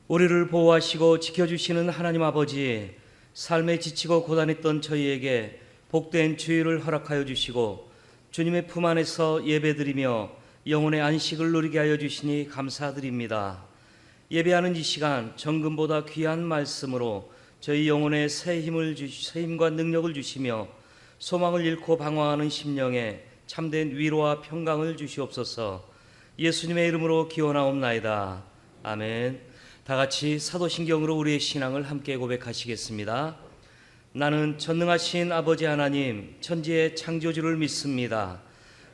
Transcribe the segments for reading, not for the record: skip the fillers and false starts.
우리를 보호하시고 지켜주시는 하나님 아버지, 삶에 지치고 고단했던 저희에게 복된 주일을 허락하여 주시고 주님의 품 안에서 예배드리며 영혼의 안식을 누리게 하여 주시니 감사드립니다. 예배하는 이 시간 정금보다 귀한 말씀으로 저희 영혼에 새 힘과 능력을 주시며 소망을 잃고 방황하는 심령에 참된 위로와 평강을 주시옵소서. 예수님의 이름으로 기원하옵나이다. 아멘. 다 같이 사도신경으로 우리의 신앙을 함께 고백하시겠습니다. 나는 전능하신 아버지 하나님, 천지의 창조주를 믿습니다.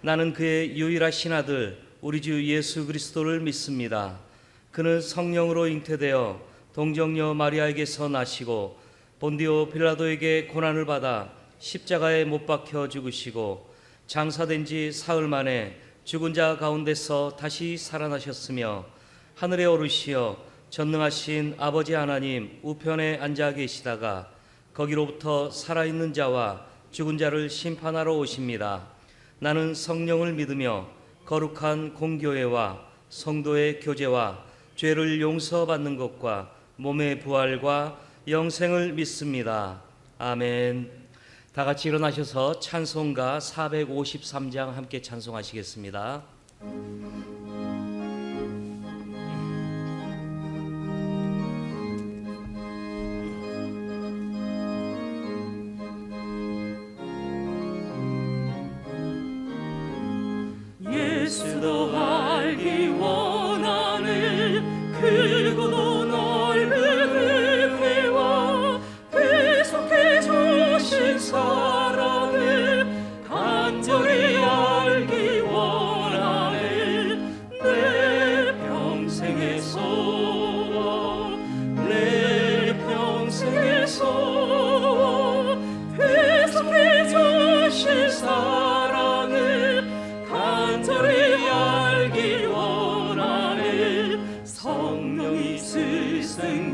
나는 그의 유일하신 아들, 우리 주 예수 그리스도를 믿습니다. 그는 성령으로 잉태되어 동정녀 마리아에게서 나시고 본디오 빌라도에게 고난을 받아 십자가에 못 박혀 죽으시고 장사된 지 사흘 만에 죽은 자 가운데서 다시 살아나셨으며 하늘에 오르시어 전능하신 아버지 하나님 우편에 앉아 계시다가 거기로부터 살아있는 자와 죽은 자를 심판하러 오십니다. 나는 성령을 믿으며 거룩한 공교회와 성도의 교제와 죄를 용서받는 것과 몸의 부활과 영생을 믿습니다. 아멘. 다 같이 일어나셔서 찬송가 453장 함께 찬송하시겠습니다. 예수도 알기 원하는 크고도 넓은 은혜와 계속해 주신 사랑을 간절히 알기 원하는 내 평생의 소원, 내 평생의 소원, 계속해 주신 사랑을 간절히 알기 원하는 성령이 스승되셔서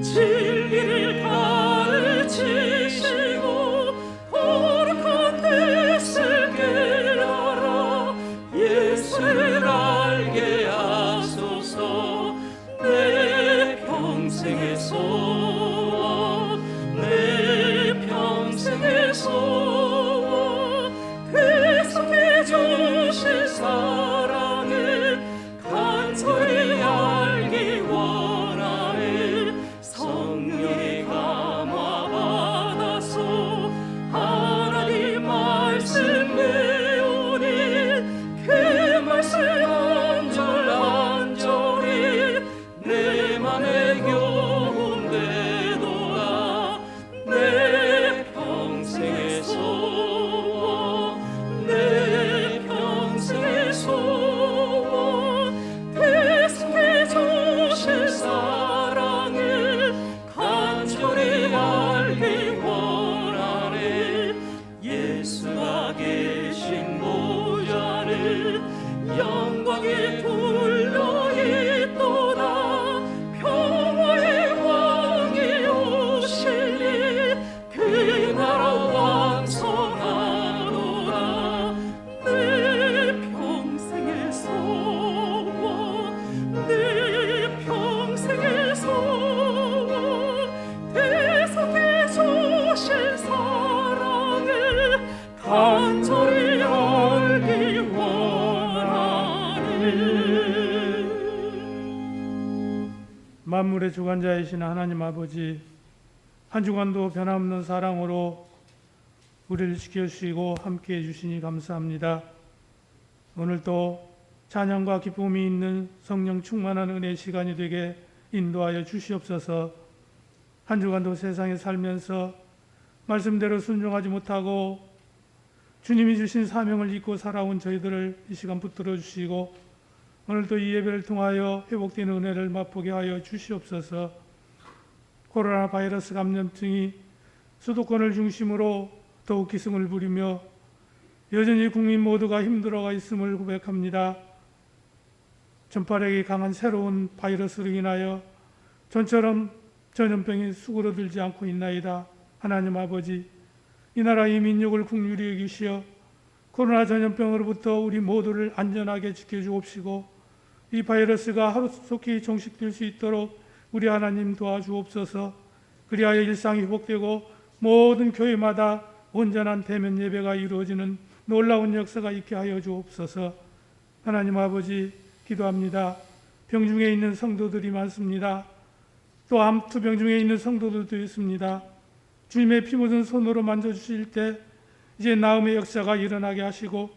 진리를 가르치시고 거룩한 뜻을 깨달아 예수를 알게 하소서. 내 평생의 소원, 내 평생의 소원, 계속해 주신 사랑을 간절히 알기 원하는 성령의 감화 받아서 하나님 말씀 배우니 그 말씀 한 절 한 절이 내 맘에 교훈되도다. 내 평생의 소원, 내 평생의 소원, 계속해 주신 사랑을 간절히 알기 원하네. 예수가 계신 보좌는 영광이 둘러 있도다. 평화의 왕이 오시니 그 나라 완성하노라. 내 평생의 소원, 내 평생의 소원, 계속해 주신 사랑을 간절히 알기 원하네. 만물의 주관자이신 하나님 아버지, 한 주간도 변함없는 사랑으로 우리를 지켜주시고 함께해 주시니 감사합니다. 오늘도 찬양과 기쁨이 있는 성령 충만한 은혜의 시간이 되게 인도하여 주시옵소서. 한 주간도 세상에 살면서 말씀대로 순종하지 못하고 주님이 주신 사명을 잊고 살아온 저희들을 이 시간 붙들어 주시고 오늘도 이 예배를 통하여 회복되는 은혜를 맛보게 하여 주시옵소서. 코로나 바이러스 감염증이 수도권을 중심으로 더욱 기승을 부리며 여전히 국민 모두가 힘들어가 있음을 고백합니다. 전파력이 강한 새로운 바이러스로 인하여 전처럼 전염병이 수그러들지 않고 있나이다. 하나님 아버지, 이 나라의 민족을 긍휼히 여기시어 코로나 전염병으로부터 우리 모두를 안전하게 지켜주옵시고 이 바이러스가 하루속히 종식될 수 있도록 우리 하나님 도와주옵소서. 그리하여 일상이 회복되고 모든 교회마다 온전한 대면 예배가 이루어지는 놀라운 역사가 있게 하여 주옵소서. 하나님 아버지, 기도합니다. 병중에 있는 성도들이 많습니다. 또 암투병 중에 있는 성도들도 있습니다. 주님의 피 묻은 손으로 만져주실 때 이제 나음의 역사가 일어나게 하시고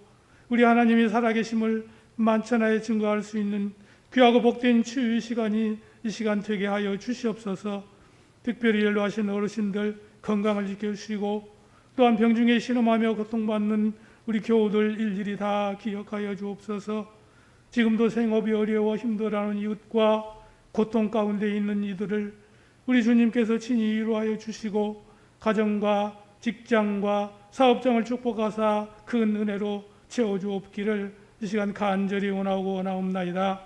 우리 하나님이 살아계심을 만천하에 증거할 수 있는 귀하고 복된 치유의 시간이 이 시간 되게 하여 주시옵소서. 특별히 연로하신 어르신들 건강을 지켜주시고 또한 병중에 신음하며 고통받는 우리 교우들 일일이 다 기억하여 주옵소서. 지금도 생업이 어려워 힘들어하는 이웃과 고통 가운데 있는 이들을 우리 주님께서 친히 위로하여 주시고 가정과 직장과 사업장을 축복하사 큰 은혜로 채워주옵기를 이 시간 간절히 원하옵나이다.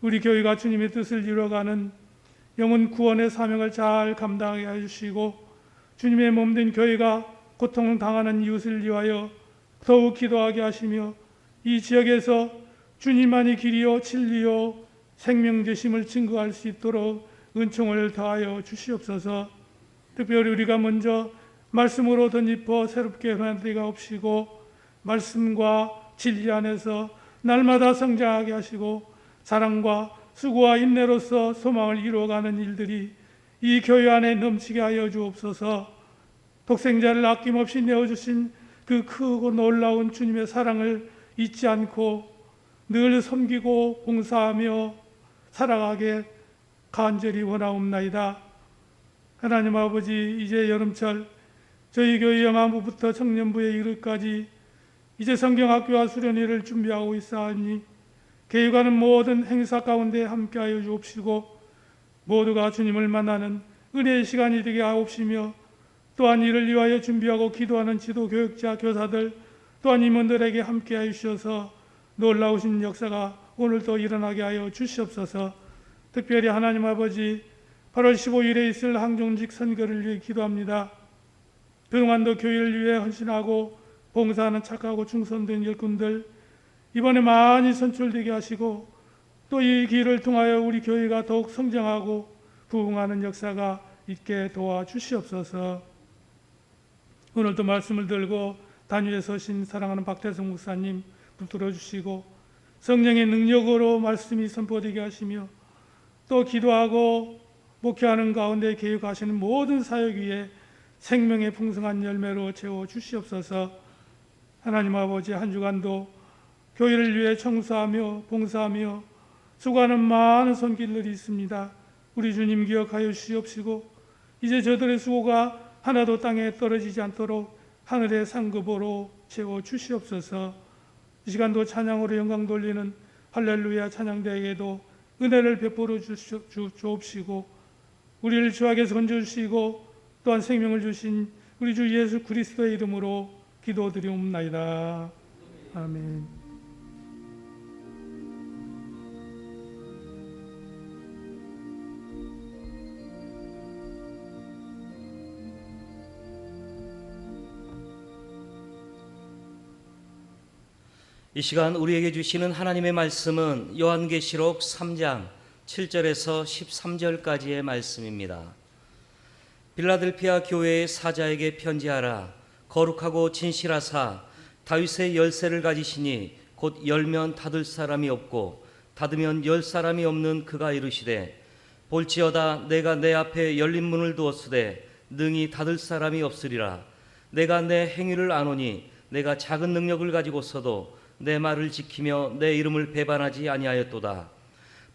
우리 교회가 주님의 뜻을 이루어가는 영혼 구원의 사명을 잘 감당하게 해주시고 주님의 몸된 교회가 고통을 당하는 이웃을 위하여 더욱 기도하게 하시며 이 지역에서 주님만이 길이요 진리요 생명 되심을 증거할 수 있도록 은총을 더하여 주시옵소서. 특별히 우리가 먼저 말씀으로 덧입어 새롭게 변화되게 하옵시고 말씀과 진리 안에서 날마다 성장하게 하시고 사랑과 수고와 인내로서 소망을 이루어가는 일들이 이 교회 안에 넘치게 하여 주옵소서. 독생자를 아낌없이 내어주신 그 크고 놀라운 주님의 사랑을 잊지 않고 늘 섬기고 봉사하며 살아가게 간절히 원하옵나이다. 하나님 아버지, 이제 여름철 저희 교회 영아부부터 청년부에 이르기까지 이제 성경학교와 수련회를 준비하고 있사오니 개육하는 모든 행사 가운데 함께하여 주옵시고 모두가 주님을 만나는 은혜의 시간이 되게 하옵시며 또한 이를 위하여 준비하고 기도하는 지도 교육자 교사들 또한 임원들에게 함께하여 주셔서 놀라우신 역사가 오늘도 일어나게 하여 주시옵소서. 특별히 하나님 아버지, 8월 15일에 있을 항종직 선거를 위해 기도합니다. 그동안도 교회를 위해 헌신하고 봉사하는 착하고 충성된 일꾼들 이번에 많이 선출되게 하시고 또 이 길을 통하여 우리 교회가 더욱 성장하고 부흥하는 역사가 있게 도와주시옵소서. 오늘도 말씀을 들고 단위에 서신 사랑하는 박태성 목사님 붙들어 주시고 성령의 능력으로 말씀이 선포되게 하시며 또 기도하고 목회하는 가운데 계획하시는 모든 사역 위에 생명의 풍성한 열매로 채워 주시옵소서. 하나님 아버지, 한 주간도 교회를 위해 청소하며 봉사하며 수고하는 많은 손길들이 있습니다. 우리 주님 기억하여 주시옵시고 이제 저들의 수고가 하나도 땅에 떨어지지 않도록 하늘의 상급으로 채워 주시옵소서. 이 시간도 찬양으로 영광 돌리는 할렐루야 찬양대에게도 은혜를 베풀어 주옵시고 우리를 죄악에서 건져주시고 또한 생명을 주신 우리 주 예수 그리스도의 이름으로 기도드리옵나이다. 아멘. 이 시간 우리에게 주시는 하나님의 말씀은 요한계시록 3장 7절에서 13절까지의 말씀입니다. 빌라델피아 교회의 사자에게 편지하라. 거룩하고 진실하사 다윗의 열쇠를 가지시니 곧 열면 닫을 사람이 없고 닫으면 열 사람이 없는 그가 이르시되 볼지어다 내가 내 앞에 열린 문을 두었으되 능히 닫을 사람이 없으리라. 내가 내 행위를 아노니 내가 작은 능력을 가지고서도 내 말을 지키며 내 이름을 배반하지 아니하였도다.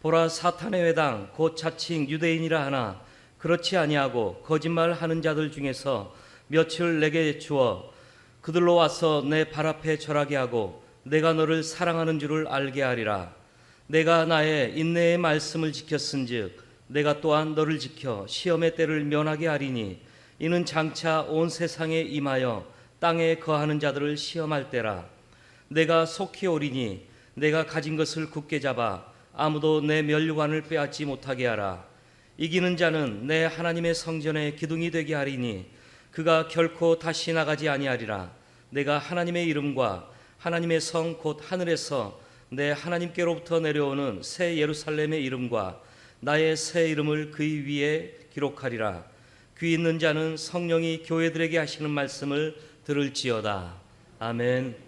보라, 사탄의 회당 곧 자칭 유대인이라 하나 그렇지 아니하고 거짓말하는 자들 중에서 며칠 내게 주어 그들로 와서 내 발 앞에 절하게 하고 내가 너를 사랑하는 줄을 알게 하리라. 내가 나의 인내의 말씀을 지켰은즉 내가 또한 너를 지켜 시험의 때를 면하게 하리니 이는 장차 온 세상에 임하여 땅에 거하는 자들을 시험할 때라. 내가 속히 오리니 내가 가진 것을 굳게 잡아 아무도 내 면류관을 빼앗지 못하게 하라. 이기는 자는 내 하나님의 성전에 기둥이 되게 하리니 그가 결코 다시 나가지 아니하리라. 내가 하나님의 이름과 하나님의 성 곧 하늘에서 내 하나님께로부터 내려오는 새 예루살렘의 이름과 나의 새 이름을 그의 위에 기록하리라. 귀 있는 자는 성령이 교회들에게 하시는 말씀을 들을지어다. 아멘.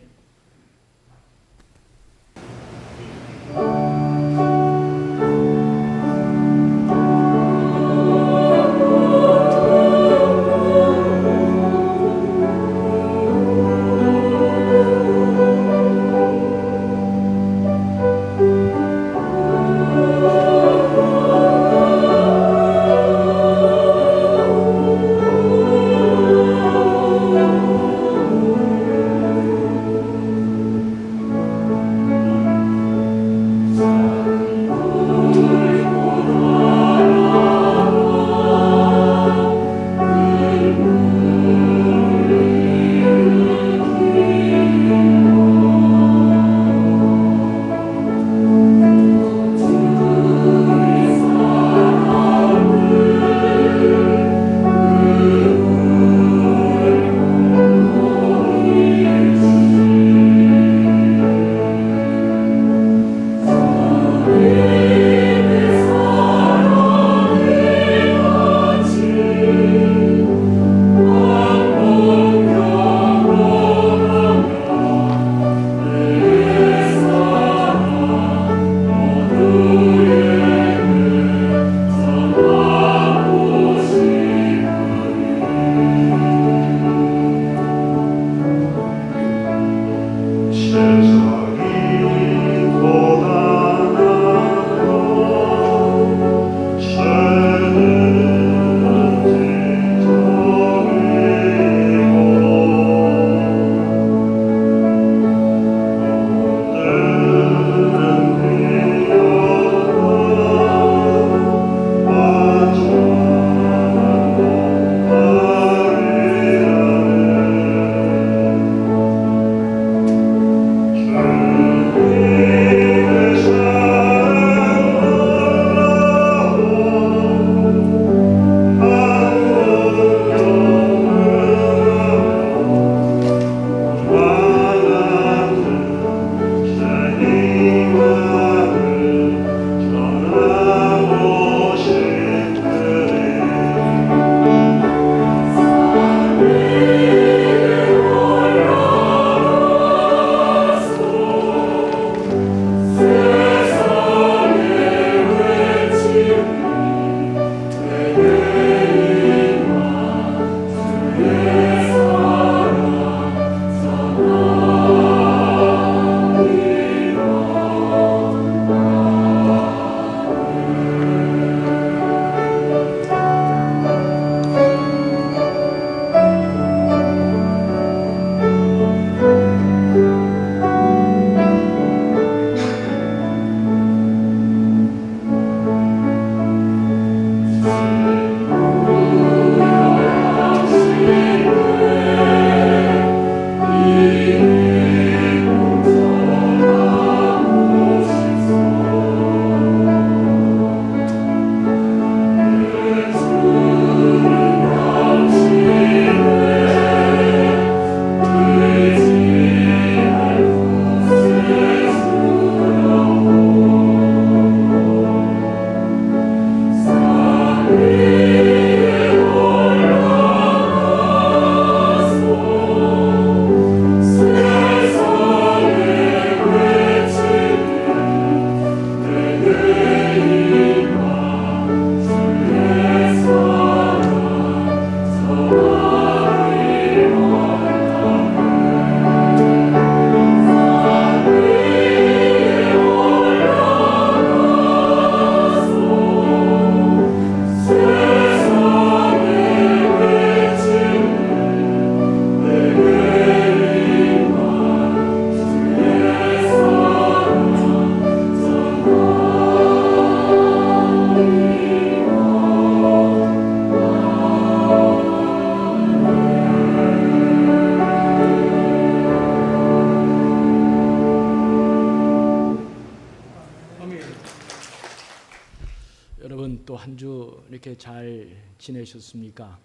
한 주 이렇게 잘 지내셨습니까?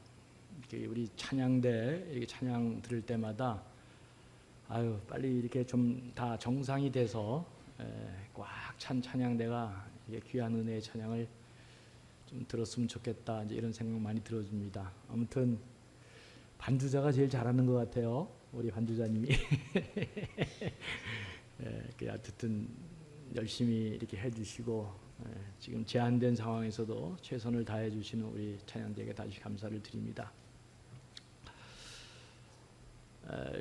이렇게 우리 찬양대 이렇게 찬양 들을 때마다 아유 빨리 이렇게 좀 다 정상이 돼서 꽉 찬 찬양대가 귀한 은혜의 찬양을 좀 들었으면 좋겠다, 이제 이런 생각 많이 들어줍니다. 아무튼 반주자가 제일 잘하는 것 같아요, 우리 반주자님이. 어쨌든 열심히 이렇게 해주시고, 지금 제한된 상황에서도 최선을 다해 주시는 우리 찬양대에게 다시 감사를 드립니다.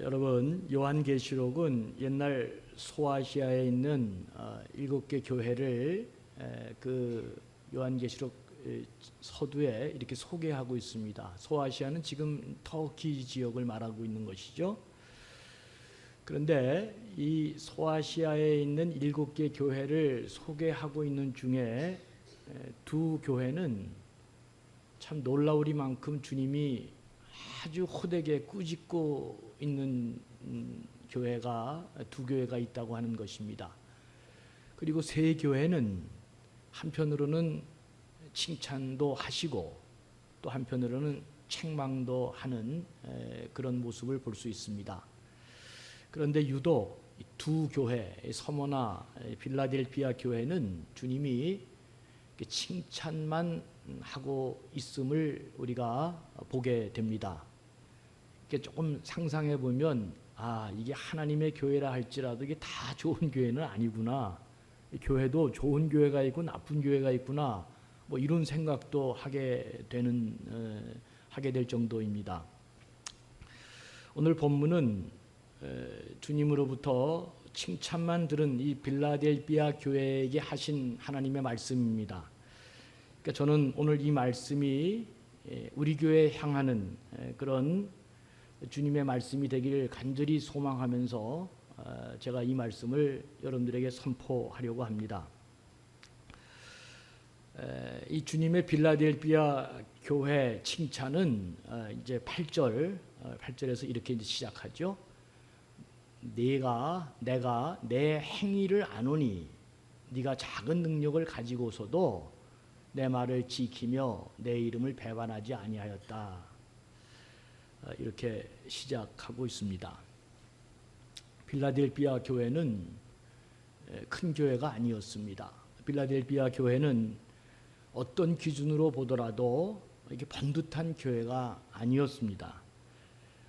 여러분, 요한계시록은 옛날 소아시아에 있는 7개 교회를 그 요한계시록 서두에 이렇게 소개하고 있습니다. 소아시아는 지금 터키 지역을 말하고 있는 것이죠. 그런데 이 소아시아에 있는 7개 교회를 소개하고 있는 중에 두 교회는 참 놀라우리만큼 주님이 아주 호되게 꾸짖고 있는 교회가 두 교회가 있다고 하는 것입니다. 그리고 세 교회는 한편으로는 칭찬도 하시고 또 한편으로는 책망도 하는 그런 모습을 볼 수 있습니다. 그런데 유독 두 교회, 서머나 빌라델피아 교회는 주님이 칭찬만 하고 있음을 우리가 보게 됩니다. 조금 상상해 보면, 이게 하나님의 교회라 할지라도 이게 다 좋은 교회는 아니구나. 교회도 좋은 교회가 있고 나쁜 교회가 있구나. 뭐 이런 생각도 하게 될 정도입니다. 오늘 본문은 주님으로부터 칭찬만 들은 이 빌라델피아 교회에게 하신 하나님의 말씀입니다. 그러니까 저는 오늘 이 말씀이 우리 교회에 향하는 그런 주님의 말씀이 되기를 간절히 소망하면서 제가 이 말씀을 여러분들에게 선포하려고 합니다. 이 주님의 빌라델피아 교회 칭찬은 이제 8절에서 이렇게 시작하죠. 내가 내 행위를 아노니 네가 작은 능력을 가지고서도 내 말을 지키며 내 이름을 배반하지 아니하였다. 이렇게 시작하고 있습니다. 빌라델피아 교회는 큰 교회가 아니었습니다. 빌라델피아 교회는 어떤 기준으로 보더라도 이렇게 번듯한 교회가 아니었습니다.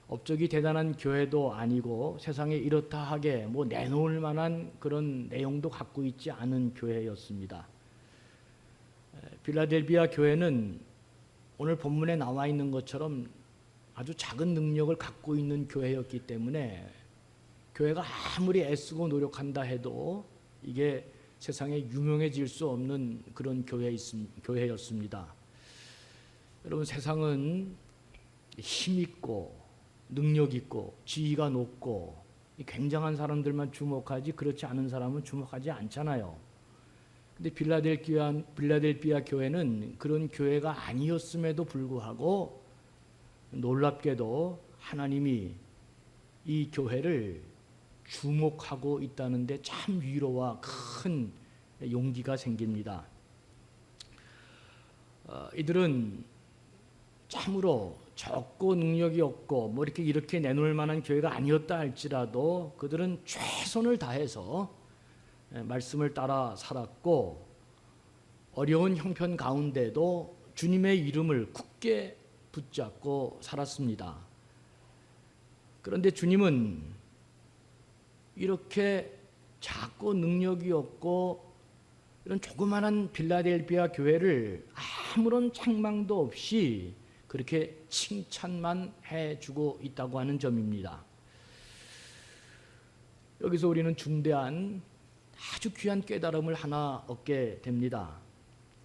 업적이 대단한 교회도 아니고 세상에 이렇다 하게 뭐 내놓을 만한 그런 내용도 갖고 있지 않은 교회였습니다. 빌라델피아 교회는 오늘 본문에 나와 있는 것처럼 아주 작은 능력을 갖고 있는 교회였기 때문에 교회가 아무리 애쓰고 노력한다 해도 이게 세상에 유명해질 수 없는 그런 교회였습니다. 여러분, 세상은 힘있고 능력있고 지위가 높고 굉장한 사람들만 주목하지 그렇지 않은 사람은 주목하지 않잖아요. 근데 빌라델피아 교회는 그런 교회가 아니었음에도 불구하고 놀랍게도 하나님이 이 교회를 주목하고 있다는 데 참 위로와 큰 용기가 생깁니다. 이들은 참으로 적고 능력이 없고 뭐 이렇게 내놓을 만한 교회가 아니었다 할지라도 그들은 최선을 다해서 말씀을 따라 살았고 어려운 형편 가운데도 주님의 이름을 굳게 붙잡고 살았습니다. 그런데 주님은 이렇게 작고 능력이 없고 이런 조그마한 빌라델피아 교회를 아무런 책망도 없이 그렇게 칭찬만 해주고 있다고 하는 점입니다. 여기서 우리는 중대한 아주 귀한 깨달음을 하나 얻게 됩니다.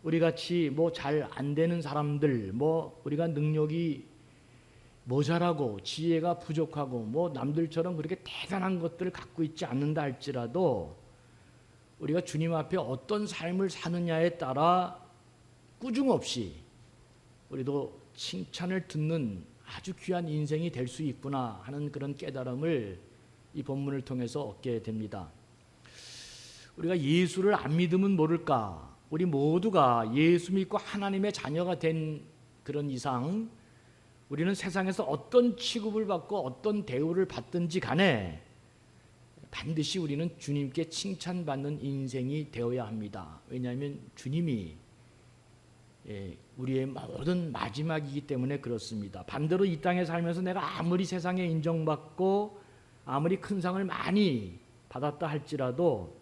우리 같이 뭐 잘 안 되는 사람들, 뭐 우리가 능력이 모자라고 지혜가 부족하고 뭐 남들처럼 그렇게 대단한 것들을 갖고 있지 않는다 할지라도 우리가 주님 앞에 어떤 삶을 사느냐에 따라 꾸중 없이 우리도 칭찬을 듣는 아주 귀한 인생이 될 수 있구나 하는 그런 깨달음을 이 본문을 통해서 얻게 됩니다. 우리가 예수를 안 믿으면 모를까? 우리 모두가 예수 믿고 하나님의 자녀가 된 그런 이상 우리는 세상에서 어떤 취급을 받고 어떤 대우를 받든지 간에 반드시 우리는 주님께 칭찬받는 인생이 되어야 합니다. 왜냐하면 주님이 우리의 모든 마지막이기 때문에 그렇습니다. 반대로 이 땅에 살면서 내가 아무리 세상에 인정받고 아무리 큰 상을 많이 받았다 할지라도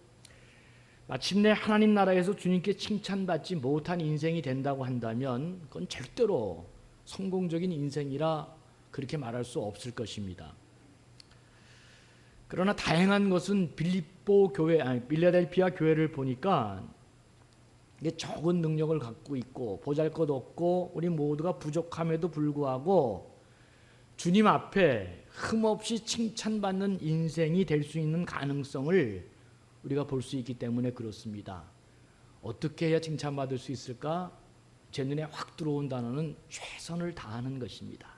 마침내 하나님 나라에서 주님께 칭찬받지 못한 인생이 된다고 한다면 그건 절대로 성공적인 인생이라 그렇게 말할 수 없을 것입니다. 그러나 다행한 것은 빌라델피아 교회를 보니까 이게 적은 능력을 갖고 있고 보잘것없고 우리 모두가 부족함에도 불구하고 주님 앞에 흠없이 칭찬받는 인생이 될 수 있는 가능성을 우리가 볼 수 있기 때문에 그렇습니다. 어떻게 해야 칭찬받을 수 있을까? 제 눈에 확 들어온 단어는 최선을 다하는 것입니다.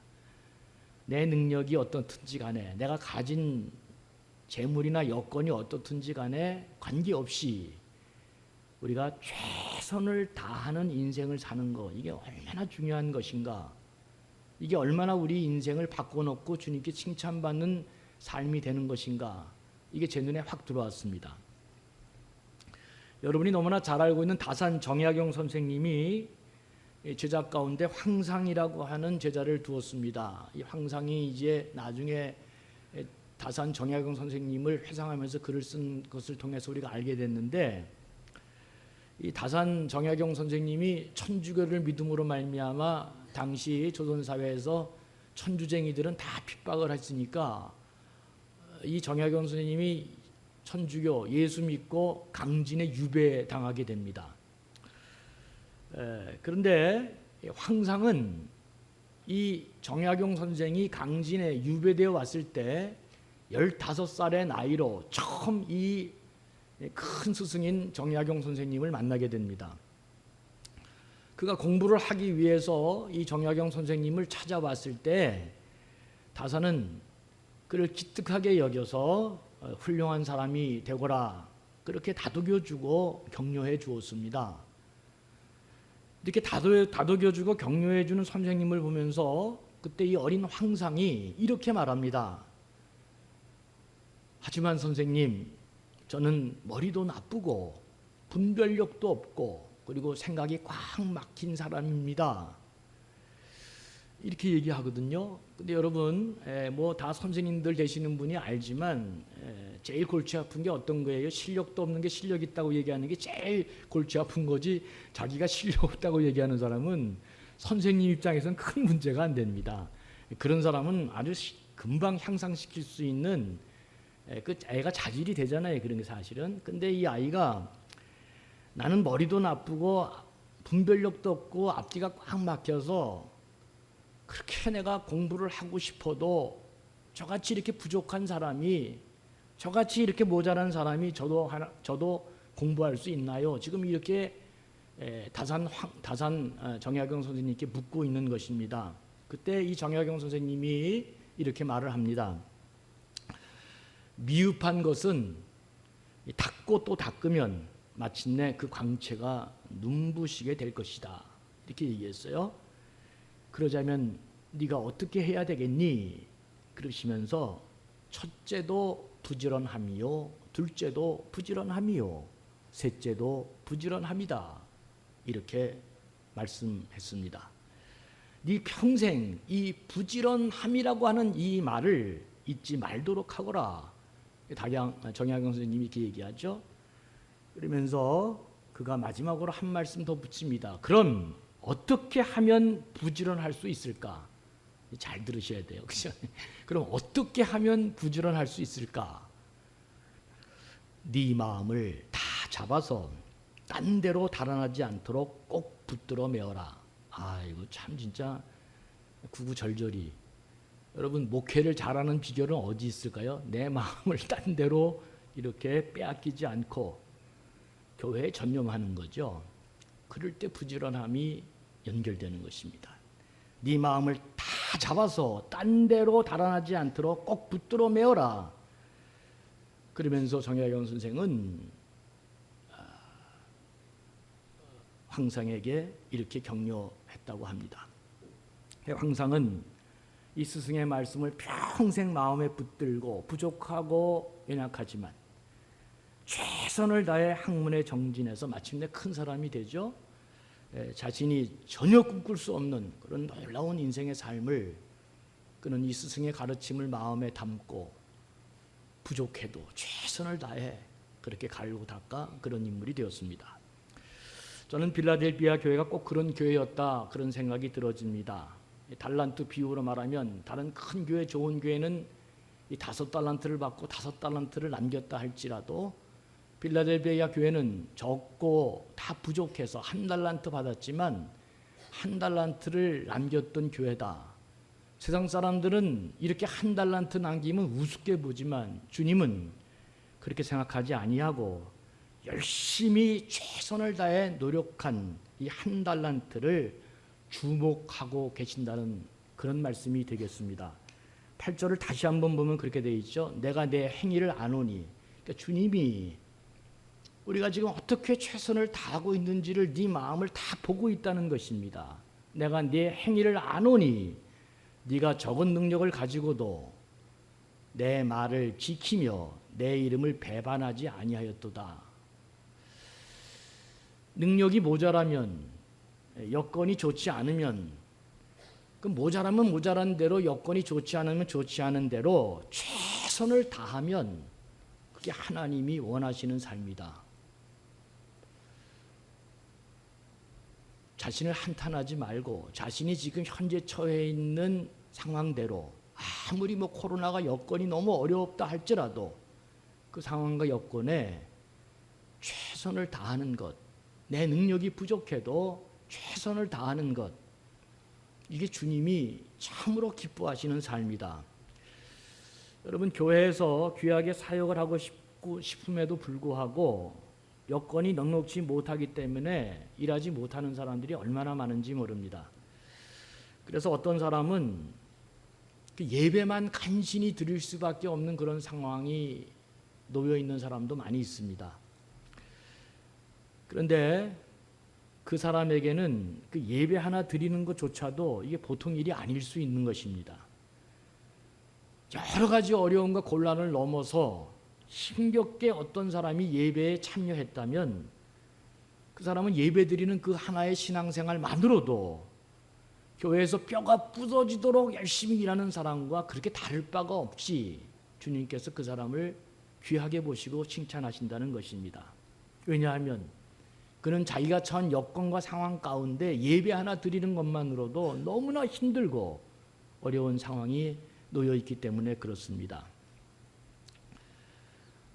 내 능력이 어떻든지 간에 내가 가진 재물이나 여건이 어떻든지 간에 관계없이 우리가 최선을 다하는 인생을 사는 것, 이게 얼마나 중요한 것인가, 이게 얼마나 우리 인생을 바꿔놓고 주님께 칭찬받는 삶이 되는 것인가, 이게 제 눈에 확 들어왔습니다. 여러분이 너무나 잘 알고 있는 다산 정약용 선생님이 제자 가운데 황상이라고 하는 제자를 두었습니다. 이 황상이 이제 나중에 다산 정약용 선생님을 회상하면서 글을 쓴 것을 통해서 우리가 알게 됐는데, 이 다산 정약용 선생님이 천주교를 믿음으로 말미암아 당시 조선 사회에서 천주쟁이들은 다 핍박을 했으니까 이 정약용 선생님이 천주교 예수 믿고 강진에 유배당하게 됩니다. 그런데 황상은 이 정약용 선생이 강진에 유배되어 왔을 때 15살의 나이로 처음 이 큰 스승인 정약용 선생님을 만나게 됩니다. 그가 공부를 하기 위해서 이 정약용 선생님을 찾아왔을 때 다산은 그를 기특하게 여겨서 훌륭한 사람이 되거라 그렇게 다독여주고 격려해 주었습니다. 이렇게 다독여주고 격려해 주는 선생님을 보면서 그때 이 어린 황상이 이렇게 말합니다. 하지만 선생님, 저는 머리도 나쁘고 분별력도 없고 그리고 생각이 꽉 막힌 사람입니다. 이렇게 얘기하거든요. 근데 여러분, 뭐 다 선생님들 되시는 분이 알지만 제일 골치 아픈 게 어떤 거예요? 실력도 없는 게 실력 있다고 얘기하는 게 제일 골치 아픈 거지, 자기가 실력 없다고 얘기하는 사람은 선생님 입장에서는 큰 문제가 안 됩니다. 그런 사람은 아주 금방 향상시킬 수 있는 그 애가 자질이 되잖아요. 그런 게 사실은. 근데 이 아이가 나는 머리도 나쁘고 분별력도 없고 앞뒤가 꽉 막혀서 그렇게 내가 공부를 하고 싶어도 저같이 이렇게 부족한 사람이, 저같이 이렇게 모자란 사람이 저도 공부할 수 있나요? 지금 이렇게 다산 정약용 선생님께 묻고 있는 것입니다. 그때 이 정약용 선생님이 이렇게 말을 합니다. 미흡한 것은 닦고 또 닦으면 마침내 그 광채가 눈부시게 될 것이다. 이렇게 얘기했어요. 그러자면 네가 어떻게 해야 되겠니? 그러시면서 첫째도 부지런함이요, 둘째도 부지런함이요, 셋째도 부지런함이다. 이렇게 말씀했습니다. 네 평생 이 부지런함이라고 하는 이 말을 잊지 말도록 하거라. 정약용 선생님이 이렇게 얘기하죠. 그러면서 그가 마지막으로 한 말씀 더 붙입니다. 그럼 어떻게 하면 부지런할 수 있을까? 잘 들으셔야 돼요. 그죠? 그럼 어떻게 하면 부지런할 수 있을까? 네 마음을 다 잡아서 딴 데로 달아나지 않도록 꼭 붙들어 메어라. 이거 참 진짜 구구절절히. 여러분, 목회를 잘하는 비결은 어디 있을까요? 내 마음을 딴 데로 이렇게 빼앗기지 않고 교회에 전념하는 거죠. 그럴 때 부지런함이 연결되는 것입니다. 네 마음을 다 잡아서 딴 데로 달아나지 않도록 꼭 붙들어 메어라. 그러면서 정약용 선생은 황상에게 이렇게 격려했다고 합니다. 황상은 이 스승의 말씀을 평생 마음에 붙들고 부족하고 연약하지만 최선을 다해 학문에 정진해서 마침내 큰 사람이 되죠. 자신이 전혀 꿈꿀 수 없는 그런 놀라운 인생의 삶을 그는 이 스승의 가르침을 마음에 담고 부족해도 최선을 다해 그렇게 갈고 닦아 그런 인물이 되었습니다. 저는 빌라델비아 교회가 꼭 그런 교회였다 그런 생각이 들어집니다. 달란트 비유로 말하면 다른 큰 교회 좋은 교회는 이 5달란트를 받고 5달란트를 남겼다 할지라도 빌라델비아 교회는 적고 다 부족해서 1달란트 받았지만 1달란트를 남겼던 교회다. 세상 사람들은 이렇게 1달란트 남기면 우습게 보지만 주님은 그렇게 생각하지 아니하고 열심히 최선을 다해 노력한 이 1달란트를 주목하고 계신다는 그런 말씀이 되겠습니다. 8절을 다시 한번 보면 그렇게 되어 있죠. 내가 내 행위를 아노니. 그러니까 주님이 우리가 지금 어떻게 최선을 다하고 있는지를 네 마음을 다 보고 있다는 것입니다. 내가 네 행위를 아노니 네가 적은 능력을 가지고도 내 말을 지키며 내 이름을 배반하지 아니하였도다. 능력이 모자라면, 여건이 좋지 않으면, 그 모자라면 모자란 대로, 여건이 좋지 않으면 좋지 않은 대로 최선을 다하면 그게 하나님이 원하시는 삶이다. 자신을 한탄하지 말고 자신이 지금 현재 처해 있는 상황대로 아무리 코로나가 여건이 너무 어렵다 할지라도 그 상황과 여건에 최선을 다하는 것, 내 능력이 부족해도 최선을 다하는 것, 이게 주님이 참으로 기뻐하시는 삶이다. 여러분, 교회에서 귀하게 사역을 하고 싶음에도 불구하고 여건이 넉넉지 못하기 때문에 일하지 못하는 사람들이 얼마나 많은지 모릅니다. 그래서 어떤 사람은 그 예배만 간신히 드릴 수밖에 없는 그런 상황이 놓여 있는 사람도 많이 있습니다. 그런데 그 사람에게는 그 예배 하나 드리는 것조차도 이게 보통 일이 아닐 수 있는 것입니다. 여러 가지 어려움과 곤란을 넘어서 힘겹게 어떤 사람이 예배에 참여했다면 그 사람은 예배 드리는 그 하나의 신앙생활만으로도 교회에서 뼈가 부서지도록 열심히 일하는 사람과 그렇게 다를 바가 없이 주님께서 그 사람을 귀하게 보시고 칭찬하신다는 것입니다. 왜냐하면 그는 자기가 처한 여건과 상황 가운데 예배 하나 드리는 것만으로도 너무나 힘들고 어려운 상황이 놓여 있기 때문에 그렇습니다.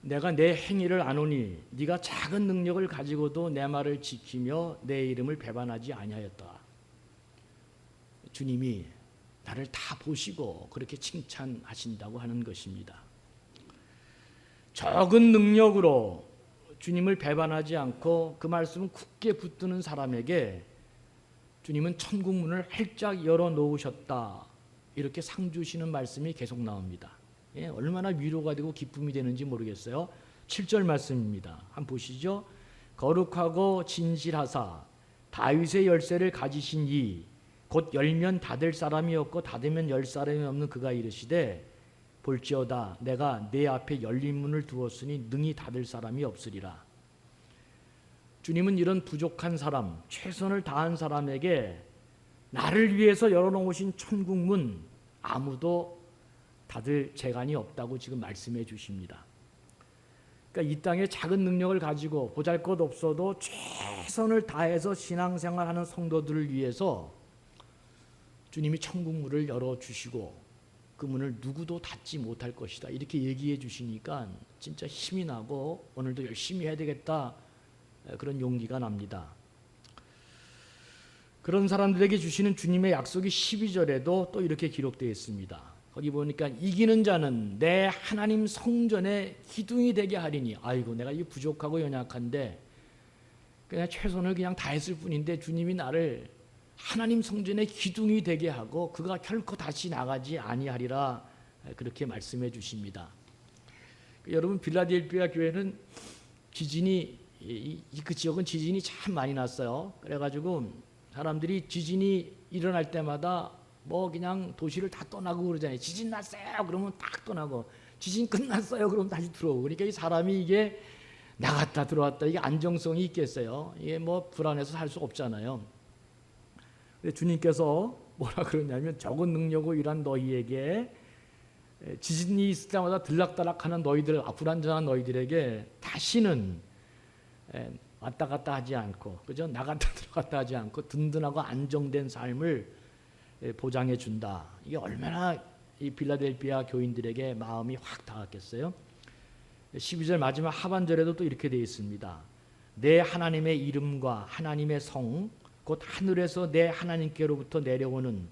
내가 내 행위를 아노니 네가 작은 능력을 가지고도 내 말을 지키며 내 이름을 배반하지 아니하였다. 주님이 나를 다 보시고 그렇게 칭찬하신다고 하는 것입니다. 적은 능력으로 주님을 배반하지 않고 그 말씀을 굳게 붙드는 사람에게 주님은 천국 문을 활짝 열어놓으셨다. 이렇게 상 주시는 말씀이 계속 나옵니다. 얼마나 위로가 되고 기쁨이 되는지 모르겠어요. 7절 말씀입니다. 한번 보시죠. 거룩하고 진실하사 다윗의 열쇠를 가지신 이 곧 열면 닫을 사람이 없고 닫으면 열 사람이 없는 그가 이르시되 볼지어다 내가 내 앞에 열린 문을 두었으니 능히 닫을 사람이 없으리라. 주님은 이런 부족한 사람, 최선을 다한 사람에게 나를 위해서 열어놓으신 천국 문 아무도 닫을 재간이 없다고 지금 말씀해 주십니다. 그러니까 이 땅에 작은 능력을 가지고 보잘것없어도 최선을 다해서 신앙생활하는 성도들을 위해서 주님이 천국 문을 열어주시고 그 문을 누구도 닫지 못할 것이다. 이렇게 얘기해 주시니까 진짜 힘이 나고 오늘도 열심히 해야 되겠다. 그런 용기가 납니다. 그런 사람들에게 주시는 주님의 약속이 12절에도 또 이렇게 기록되어 있습니다. 거기 보니까 이기는 자는 내 하나님 성전의 기둥이 되게 하리니. 아이고 내가 이 부족하고 연약한데 그냥 최선을 그냥 다했을 뿐인데 주님이 나를 하나님 성전의 기둥이 되게 하고 그가 결코 다시 나가지 아니하리라. 그렇게 말씀해 주십니다. 여러분, 빌라델비아 교회는 지진이 그 지역은 지진이 참 많이 났어요. 그래가지고 사람들이 지진이 일어날 때마다 뭐 그냥 도시를 다 떠나고 그러잖아요. 지진 났어요. 그러면 딱 떠나고 지진 끝났어요. 그러면 다시 들어오고. 그러니까 이 사람이 이게 나갔다 들어왔다 이게 안정성이 있겠어요. 이게 뭐 불안해서 살 수 없잖아요. 근데 주님께서 뭐라 그러냐면 적은 능력으로 일한 너희에게 지진이 있을 때마다 들락달락하는 너희들 불안정한 너희들에게 다시는 왔다 갔다 하지 않고 그죠? 나갔다 들어갔다 하지 않고 든든하고 안정된 삶을 보장해 준다. 이게 얼마나 이 빌라델비아 교인들에게 마음이 확 닿았겠어요? 12절 마지막 하반절에도 또 이렇게 되어 있습니다. 내 하나님의 이름과 하나님의 성 곧 하늘에서 내 하나님께로부터 내려오는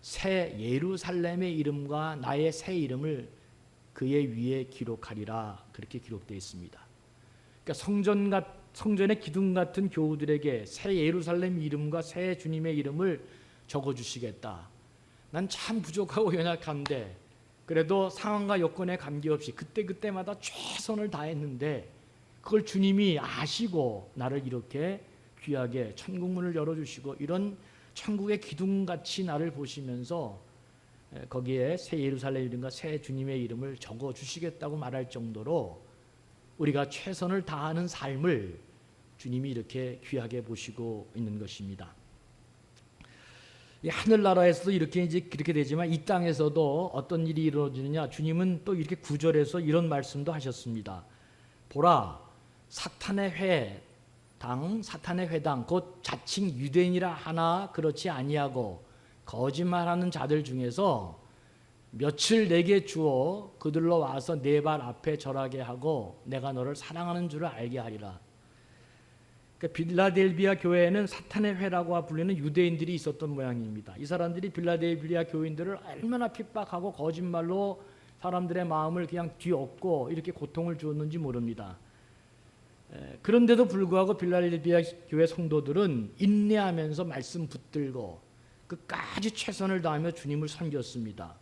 새 예루살렘의 이름과 나의 새 이름을 그의 위에 기록하리라. 그렇게 기록되어 있습니다. 그러니까 성전의 기둥 같은 교우들에게 새 예루살렘 이름과 새 주님의 이름을 적어주시겠다. 난 참 부족하고 연약한데 그래도 상황과 여건에 관계없이 그때그때마다 최선을 다했는데 그걸 주님이 아시고 나를 이렇게 귀하게 천국문을 열어주시고 이런 천국의 기둥같이 나를 보시면서 거기에 새 예루살렘 이름과 새 주님의 이름을 적어주시겠다고 말할 정도로 우리가 최선을 다하는 삶을 주님이 이렇게 귀하게 보시고 있는 것입니다. 이 하늘나라에서도 이렇게 이제 그렇게 되지만 이 땅에서도 어떤 일이 이루어지느냐 주님은 또 이렇게 9절에서 이런 말씀도 하셨습니다. 보라 사탄의 회당 곧 자칭 유대인이라 하나 그렇지 아니하고 거짓말하는 자들 중에서 며칠 내게 주어 그들로 와서 내 발 앞에 절하게 하고 내가 너를 사랑하는 줄을 알게 하리라. 그러니까 빌라델비아 교회에는 사탄의 회라고 불리는 유대인들이 있었던 모양입니다. 이 사람들이 빌라델비아 교인들을 얼마나 핍박하고 거짓말로 사람들의 마음을 그냥 뒤엎고 이렇게 고통을 주었는지 모릅니다. 그런데도 불구하고 빌라델비아 교회 성도들은 인내하면서 말씀 붙들고 끝까지 최선을 다하며 주님을 섬겼습니다.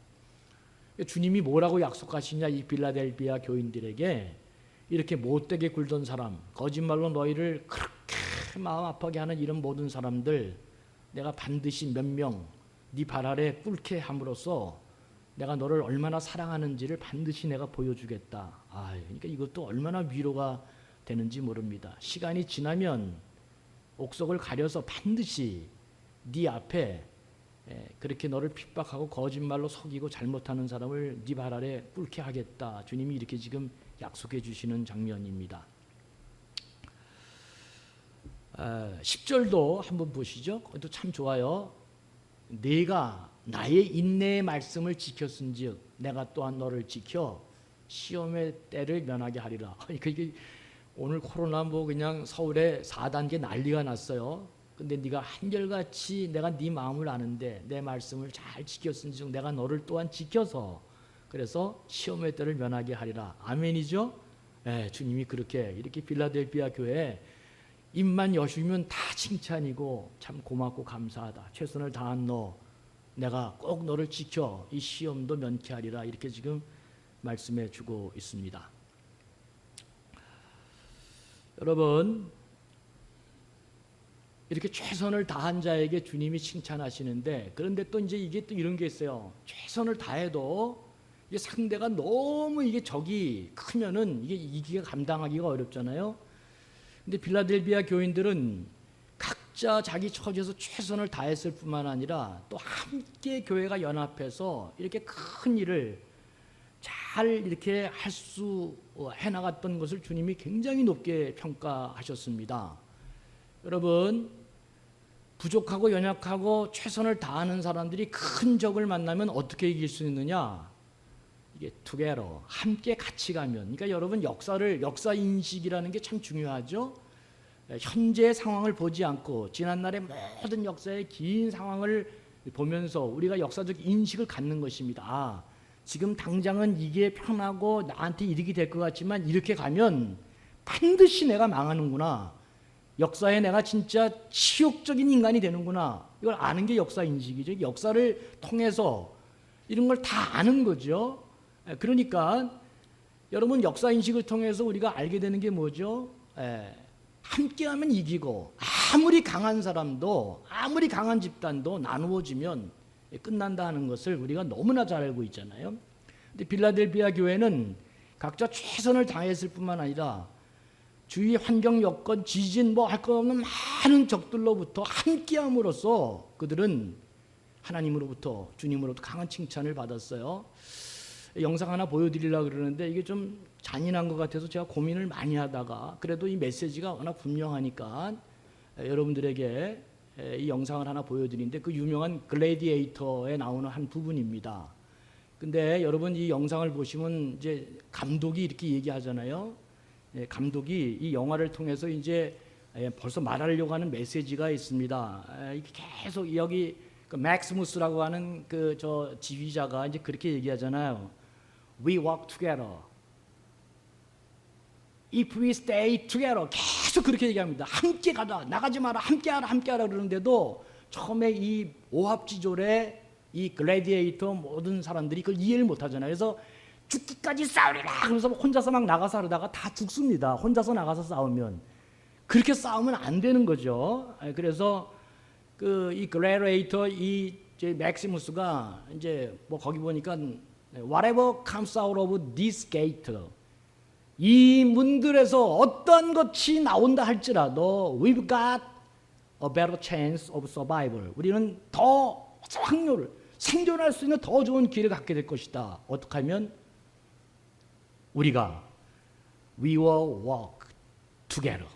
주님이 뭐라고 약속하시냐 이 빌라델비아 교인들에게 이렇게 못되게 굴던 사람 거짓말로 너희를 그렇게 마음 아프게 하는 이런 모든 사람들 내가 반드시 몇 명 네 발 아래 꿇게 함으로써 내가 너를 얼마나 사랑하는지를 반드시 내가 보여주겠다. 그러니까 이것도 얼마나 위로가 되는지 모릅니다. 시간이 지나면 옥석을 가려서 반드시 네 앞에 그렇게 너를 핍박하고 거짓말로 속이고 잘못하는 사람을 네 발 아래 꿇게 하겠다. 주님이 이렇게 지금 약속해 주시는 장면입니다. 10절도 한번 보시죠. 그것도 참 좋아요. 네가 나의 인내의 말씀을 지켰은즉 내가 또한 너를 지켜 시험의 때를 면하게 하리라. 이게 오늘 코로나 뭐 그냥 서울에 4단계 난리가 났어요. 근데 네가 한결같이 내가 네 마음을 아는데 내 말씀을 잘 지켰은즉 내가 너를 또한 지켜서 그래서 시험의 때를 면하게 하리라. 아멘이죠? 주님이 그렇게 이렇게 빌라델비아 교회에 입만 여시면 다 칭찬이고 참 고맙고 감사하다. 최선을 다한 너 내가 꼭 너를 지켜 이 시험도 면케 하리라. 이렇게 지금 말씀해 주고 있습니다. 여러분 이렇게 최선을 다한 자에게 주님이 칭찬하시는데 그런데 또 이제 이게 또 이런 게 있어요. 최선을 다해도 이게 상대가 너무 이게 적이 크면은 이게 감당하기가 어렵잖아요. 근데 빌라델비아 교인들은 각자 자기 처지에서 최선을 다했을 뿐만 아니라 또 함께 교회가 연합해서 이렇게 큰 일을 잘 이렇게 할 수 해나갔던 것을 주님이 굉장히 높게 평가하셨습니다. 여러분 부족하고 연약하고 최선을 다하는 사람들이 큰 적을 만나면 어떻게 이길 수 있느냐? 이게 together 함께 같이 가면. 그러니까 여러분 역사 인식이라는 게 참 중요하죠. 현재의 상황을 보지 않고 지난날의 모든 역사의 긴 상황을 보면서 우리가 역사적 인식을 갖는 것입니다. 지금 당장은 이게 편하고 나한테 이득이 될 것 같지만 이렇게 가면 반드시 내가 망하는구나. 역사에 내가 진짜 치욕적인 인간이 되는구나. 이걸 아는 게 역사 인식이죠. 역사를 통해서 이런 걸 다 아는 거죠. 그러니까 여러분 역사 인식을 통해서 우리가 알게 되는 게 뭐죠? 함께하면 이기고 아무리 강한 사람도 아무리 강한 집단도 나누어지면 끝난다 하는 것을 우리가 너무나 잘 알고 있잖아요. 근데 빌라델피아 교회는 각자 최선을 다했을 뿐만 아니라 주위 환경 여건, 지진 뭐 할 것 없는 많은 적들로부터 함께함으로써 그들은 하나님으로부터, 주님으로부터 강한 칭찬을 받았어요. 영상 하나 보여드리려고 그러는데 이게 좀 잔인한 것 같아서 제가 고민을 많이 하다가 그래도 이 메시지가 워낙 분명하니까 여러분들에게 이 영상을 하나 보여드리는데 그 유명한 글래디에이터에 나오는 한 부분입니다. 근데 여러분 이 영상을 보시면 이제 감독이 이렇게 얘기하잖아요. 감독이 이 영화를 통해서 이제 벌써 말하려고 하는 메시지가 있습니다. 이렇게 계속 여기 그 맥스무스라고 하는 그 저 지휘자가 이제 그렇게 얘기하잖아요. We walk together. If we stay together. 계속 그렇게 얘기합니다. 함께 가자. 나가지 마라. 함께 하라. 함께 하라 그러는데도 처음에 이 오합지졸의 이 글래디에이터 모든 사람들이 그걸 이해를 못 하잖아요. 그래서 죽기까지 싸우리라. 그래서 혼자서 막 나가서 하다가 다 죽습니다. 혼자서 나가서 싸우면. 그렇게 싸우면 안 되는 거죠. 그래서 그 이 글래디에이터 이 맥시무스가 이제 뭐 거기 보니까 whatever comes out of this gate, 이 문들에서 어떤 것이 나온다 할지라도 we've got a better chance of survival. 우리는 더 확률을 생존할 수 있는 더 좋은 기회를 갖게 될 것이다. 어떻게 하면 우리가 we will walk together.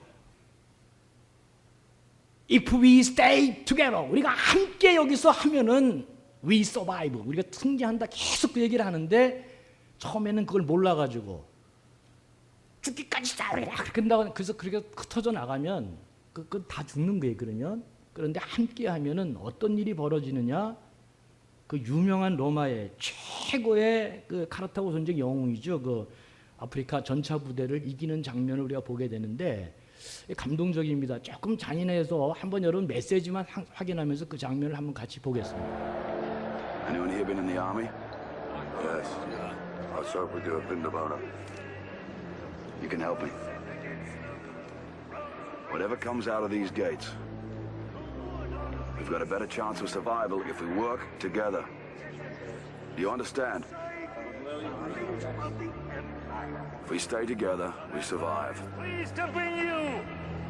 If we stay together, 우리가 함께 여기서 하면은 we survive, 우리가 승리한다. 계속 그 얘기를 하는데 처음에는 그걸 몰라가지고 죽기까지 싸우리라. 그래서 그렇게 흩어져 나가면 그 다 죽는 거예요. 그런데 함께 하면은 어떤 일이 벌어지느냐? 그 유명한 로마의 최고의 그 카르타고 전쟁 영웅이죠. 그 아프리카 전차 부대를 이기는 장면을 우리가 보게 되는데 감동적입니다. 조금 잔인해서 한번 여러분 메시지만 확인하면서 그 장면을 한번 같이 보겠습니다. Anyone here been in the army? Yes. I served with you at Vindabona. You can help me. Whatever comes out of these gates, we've got a better chance of survival if we work together. Do you understand? If we stay together, we survive. Pleased to bring you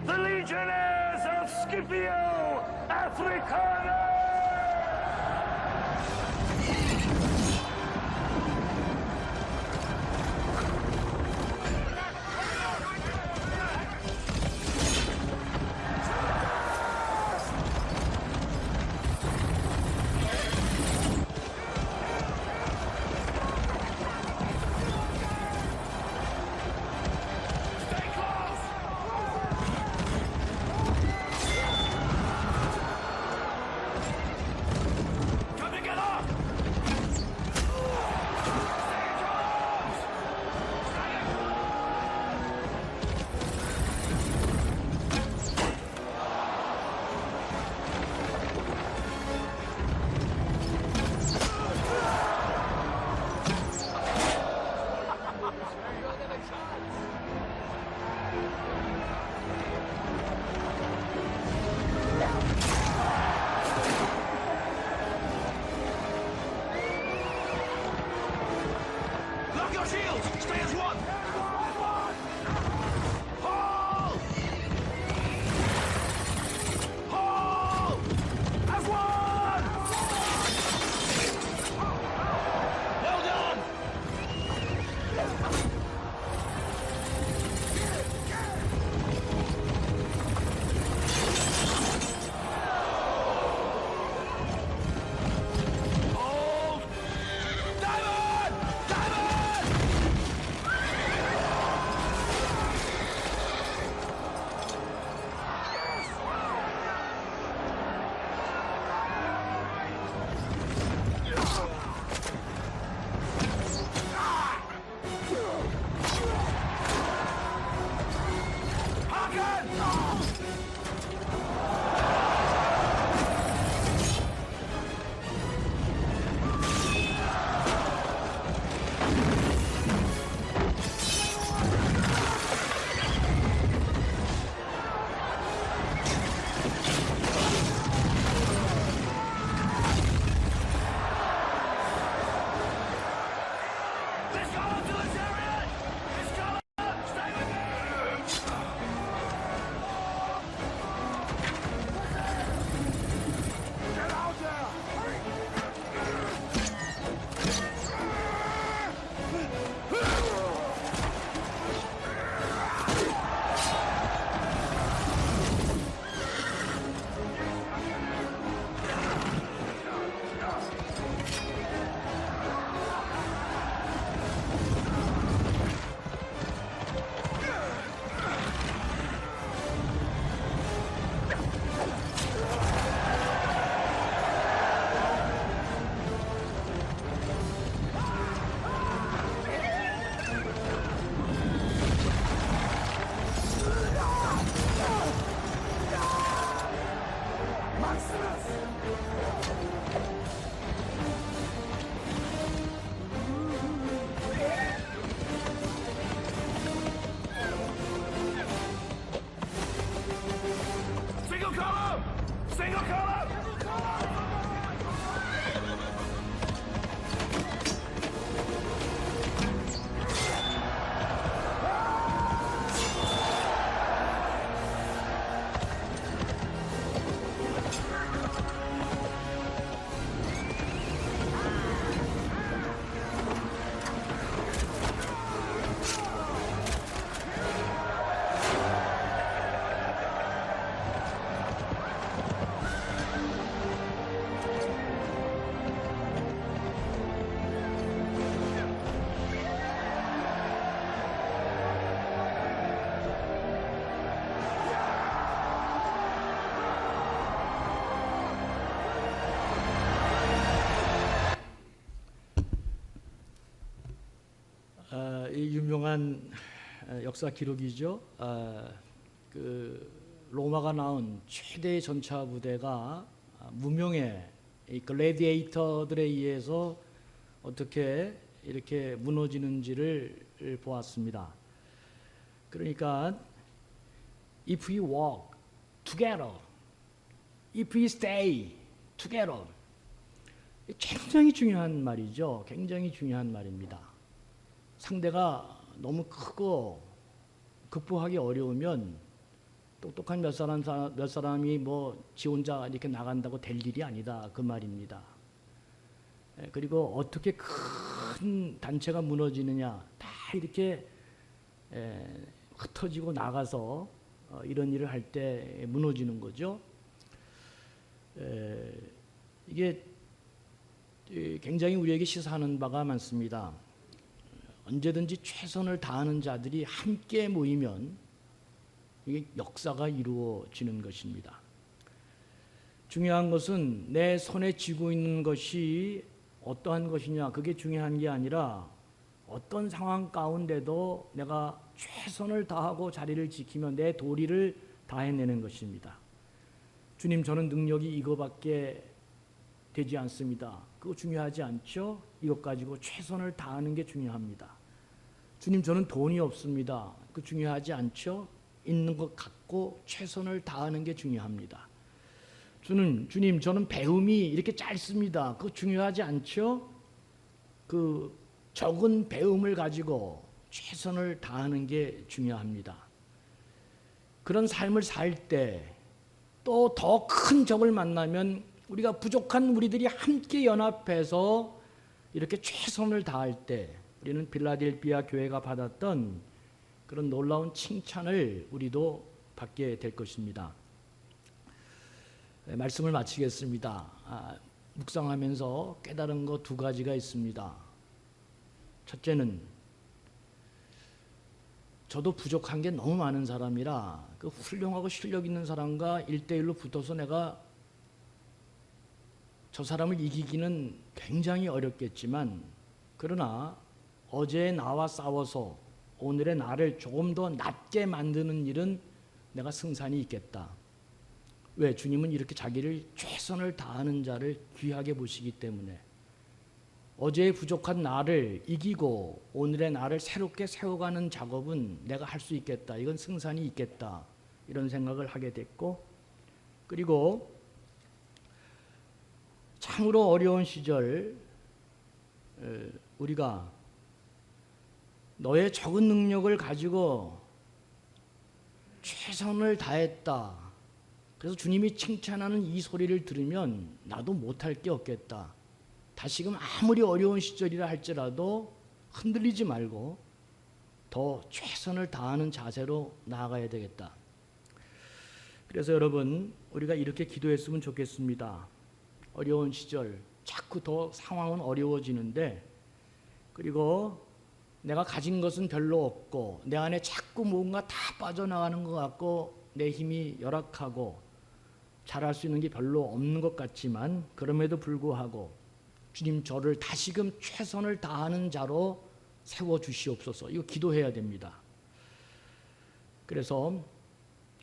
the Legionnaires of Scipio Africanus! 이 유명한 역사 기록이죠. 그 로마가 낳은 최대의 전차 부대가 무명의 이 글래디에이터들에 의해서 어떻게 이렇게 무너지는지를 보았습니다. 그러니까 if we walk together, if we stay together, 굉장히 중요한 말이죠. 굉장히 중요한 말입니다. 상대가 너무 크고 극복하기 어려우면 똑똑한 몇 사람이 뭐 지 혼자 이렇게 나간다고 될 일이 아니다 그 말입니다. 그리고 어떻게 큰 단체가 무너지느냐, 다 이렇게 흩어지고 나가서 이런 일을 할 때 무너지는 거죠. 이게 굉장히 우리에게 시사하는 바가 많습니다. 언제든지 최선을 다하는 자들이 함께 모이면 이게 역사가 이루어지는 것입니다. 중요한 것은 내 손에 쥐고 있는 것이 어떠한 것이냐, 그게 중요한 게 아니라 어떤 상황 가운데도 내가 최선을 다하고 자리를 지키며 내 도리를 다해내는 것입니다. 주님, 저는 능력이 이거밖에 되지 않습니다. 그거 중요하지 않죠? 이것 가지고 최선을 다하는 게 중요합니다. 주님, 저는 돈이 없습니다. 그 중요하지 않죠? 있는 것 갖고 최선을 다하는 게 중요합니다. 주님, 저는 배움이 이렇게 짧습니다. 그거 중요하지 않죠? 그 적은 배움을 가지고 최선을 다하는 게 중요합니다. 그런 삶을 살 때 또 더 큰 적을 만나면 우리가 부족한 우리들이 함께 연합해서 이렇게 최선을 다할 때 우리는 빌라델비아 교회가 받았던 그런 놀라운 칭찬을 우리도 받게 될 것입니다. 말씀을 마치겠습니다. 묵상하면서 깨달은 것 두 가지가 있습니다. 첫째는 저도 부족한 게 너무 많은 사람이라 그 훌륭하고 실력 있는 사람과 1대1로 붙어서 내가 저 사람을 이기기는 굉장히 어렵겠지만, 그러나 어제의 나와 싸워서 오늘의 나를 조금 더 낮게 만드는 일은 내가 승산이 있겠다. 왜? 주님은 이렇게 자기를 최선을 다하는 자를 귀하게 보시기 때문에 어제의 부족한 나를 이기고 오늘의 나를 새롭게 세워가는 작업은 내가 할 수 있겠다. 이건 승산이 있겠다. 이런 생각을 하게 됐고, 그리고 참으로 어려운 시절 우리가 너의 적은 능력을 가지고 최선을 다했다. 그래서 주님이 칭찬하는 이 소리를 들으면 나도 못할 게 없겠다. 다시금 아무리 어려운 시절이라 할지라도 흔들리지 말고 더 최선을 다하는 자세로 나아가야 되겠다. 그래서 여러분, 우리가 이렇게 기도했으면 좋겠습니다. 어려운 시절 자꾸 더 상황은 어려워지는데, 그리고 내가 가진 것은 별로 없고 내 안에 자꾸 뭔가 다 빠져나가는 것 같고 내 힘이 열악하고 잘할 수 있는 게 별로 없는 것 같지만, 그럼에도 불구하고 주님, 저를 다시금 최선을 다하는 자로 세워주시옵소서. 이거 기도해야 됩니다. 그래서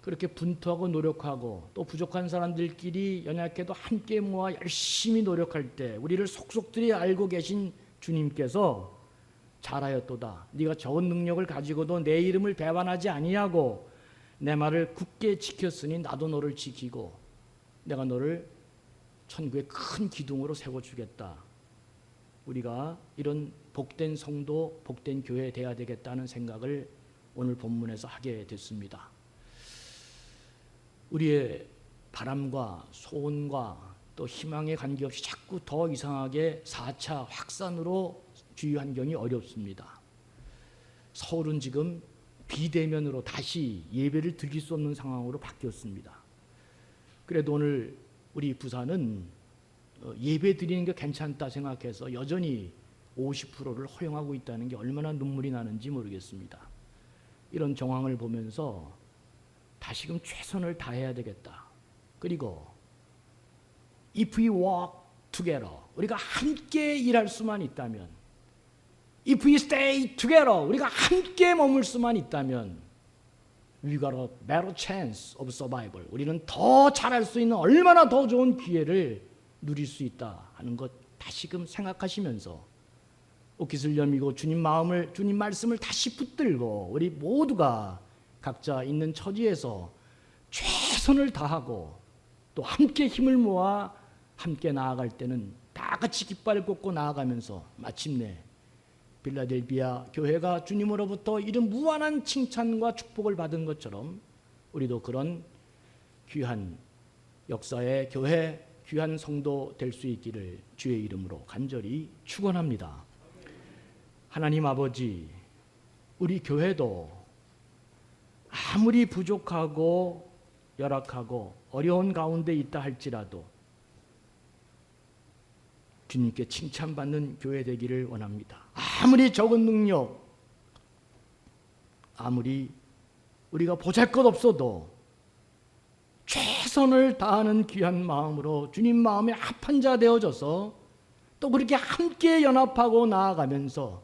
그렇게 분투하고 노력하고 또 부족한 사람들끼리 연약해도 함께 모아 열심히 노력할 때 우리를 속속들이 알고 계신 주님께서 잘하였도다. 네가 적은 능력을 가지고도 내 이름을 배반하지 아니하고 내 말을 굳게 지켰으니 나도 너를 지키고 내가 너를 천국의 큰 기둥으로 세워주겠다. 우리가 이런 복된 성도, 복된 교회 되어야 되겠다는 생각을 오늘 본문에서 하게 됐습니다. 우리의 바람과 소원과 또 희망에 관계없이 자꾸 더 이상하게 4차 확산으로 주위 환경이 어렵습니다. 서울은 지금 비대면으로 다시 예배를 드릴 수 없는 상황으로 바뀌었습니다. 그래도 오늘 우리 부산은 예배 드리는 게 괜찮다 생각해서 여전히 50%를 허용하고 있다는 게 얼마나 눈물이 나는지 모르겠습니다. 이런 정황을 보면서 다시금 최선을 다해야 되겠다. 그리고 if we walk together, 우리가 함께 일할 수만 있다면 If we stay together, 우리가 함께 머물 수만 있다면 we got a better chance of survival. 우리는 더 잘할 수 있는 얼마나 더 좋은 기회를 누릴 수 있다 하는 것 다시금 생각하시면서 옷깃을 여미고 주님 말씀을 다시 붙들고 우리 모두가 각자 있는 처지에서 최선을 다하고 또 함께 힘을 모아 함께 나아갈 때는 다 같이 깃발을 꽂고 나아가면서 마침내 빌라델비아 교회가 주님으로부터 이런 무한한 칭찬과 축복을 받은 것처럼 우리도 그런 귀한 역사의 교회, 귀한 성도 될 수 있기를 주의 이름으로 간절히 축원합니다. 하나님 아버지, 우리 교회도 아무리 부족하고 열악하고 어려운 가운데 있다 할지라도 주님께 칭찬받는 교회 되기를 원합니다. 아무리 적은 능력, 아무리 우리가 보잘것없어도 최선을 다하는 귀한 마음으로 주님 마음에 합한 자 되어져서 또 그렇게 함께 연합하고 나아가면서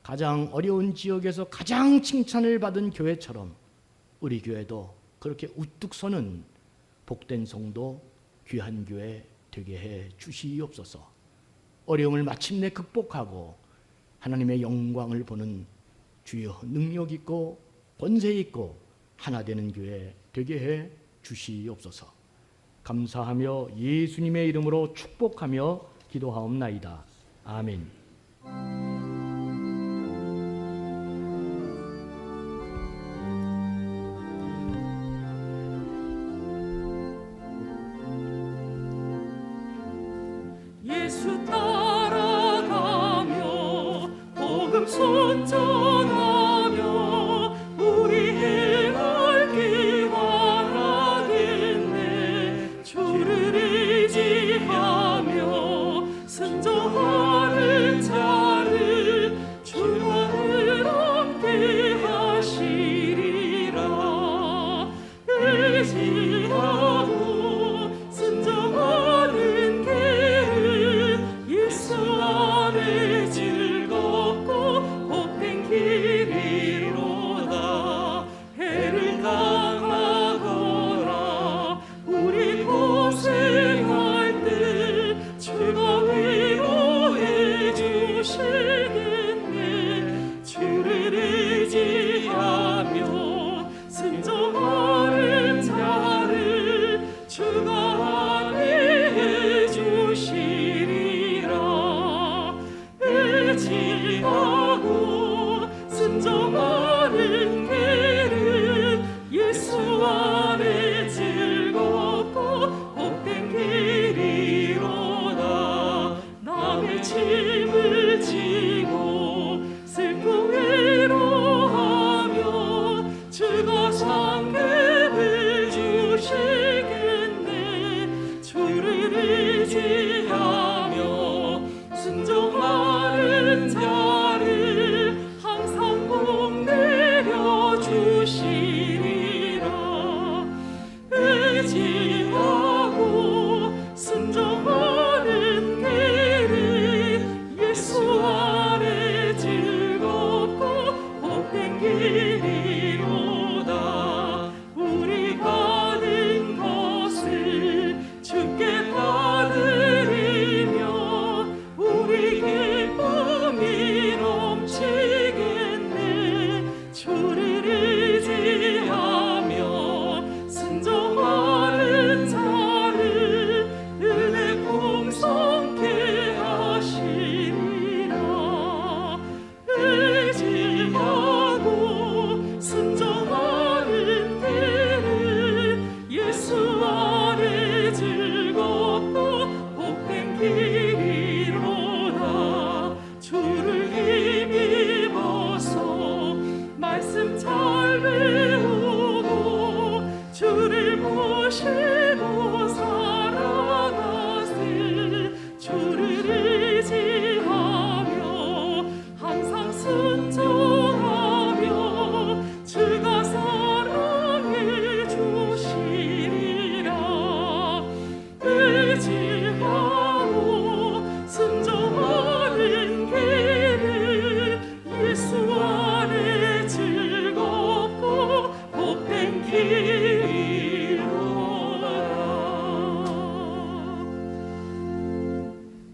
가장 어려운 지역에서 가장 칭찬을 받은 교회처럼 우리 교회도 그렇게 우뚝 서는 복된 성도, 귀한 교회 되게 해 주시옵소서. 어려움을 마침내 극복하고 하나님의 영광을 보는 주여 능력 있고 권세 있고 하나 되는 교회 되게 해 주시옵소서. 감사하며 예수님의 이름으로 축복하며 기도하옵나이다. 아멘. 예수 따라가며 복음 선전하며 우리의 갈 기원하겠네. 주를 의지하며 순종하는 자를 주를 함께 하시리라. 의지하고 순종하는 예수 안에 즐겁고 복된 길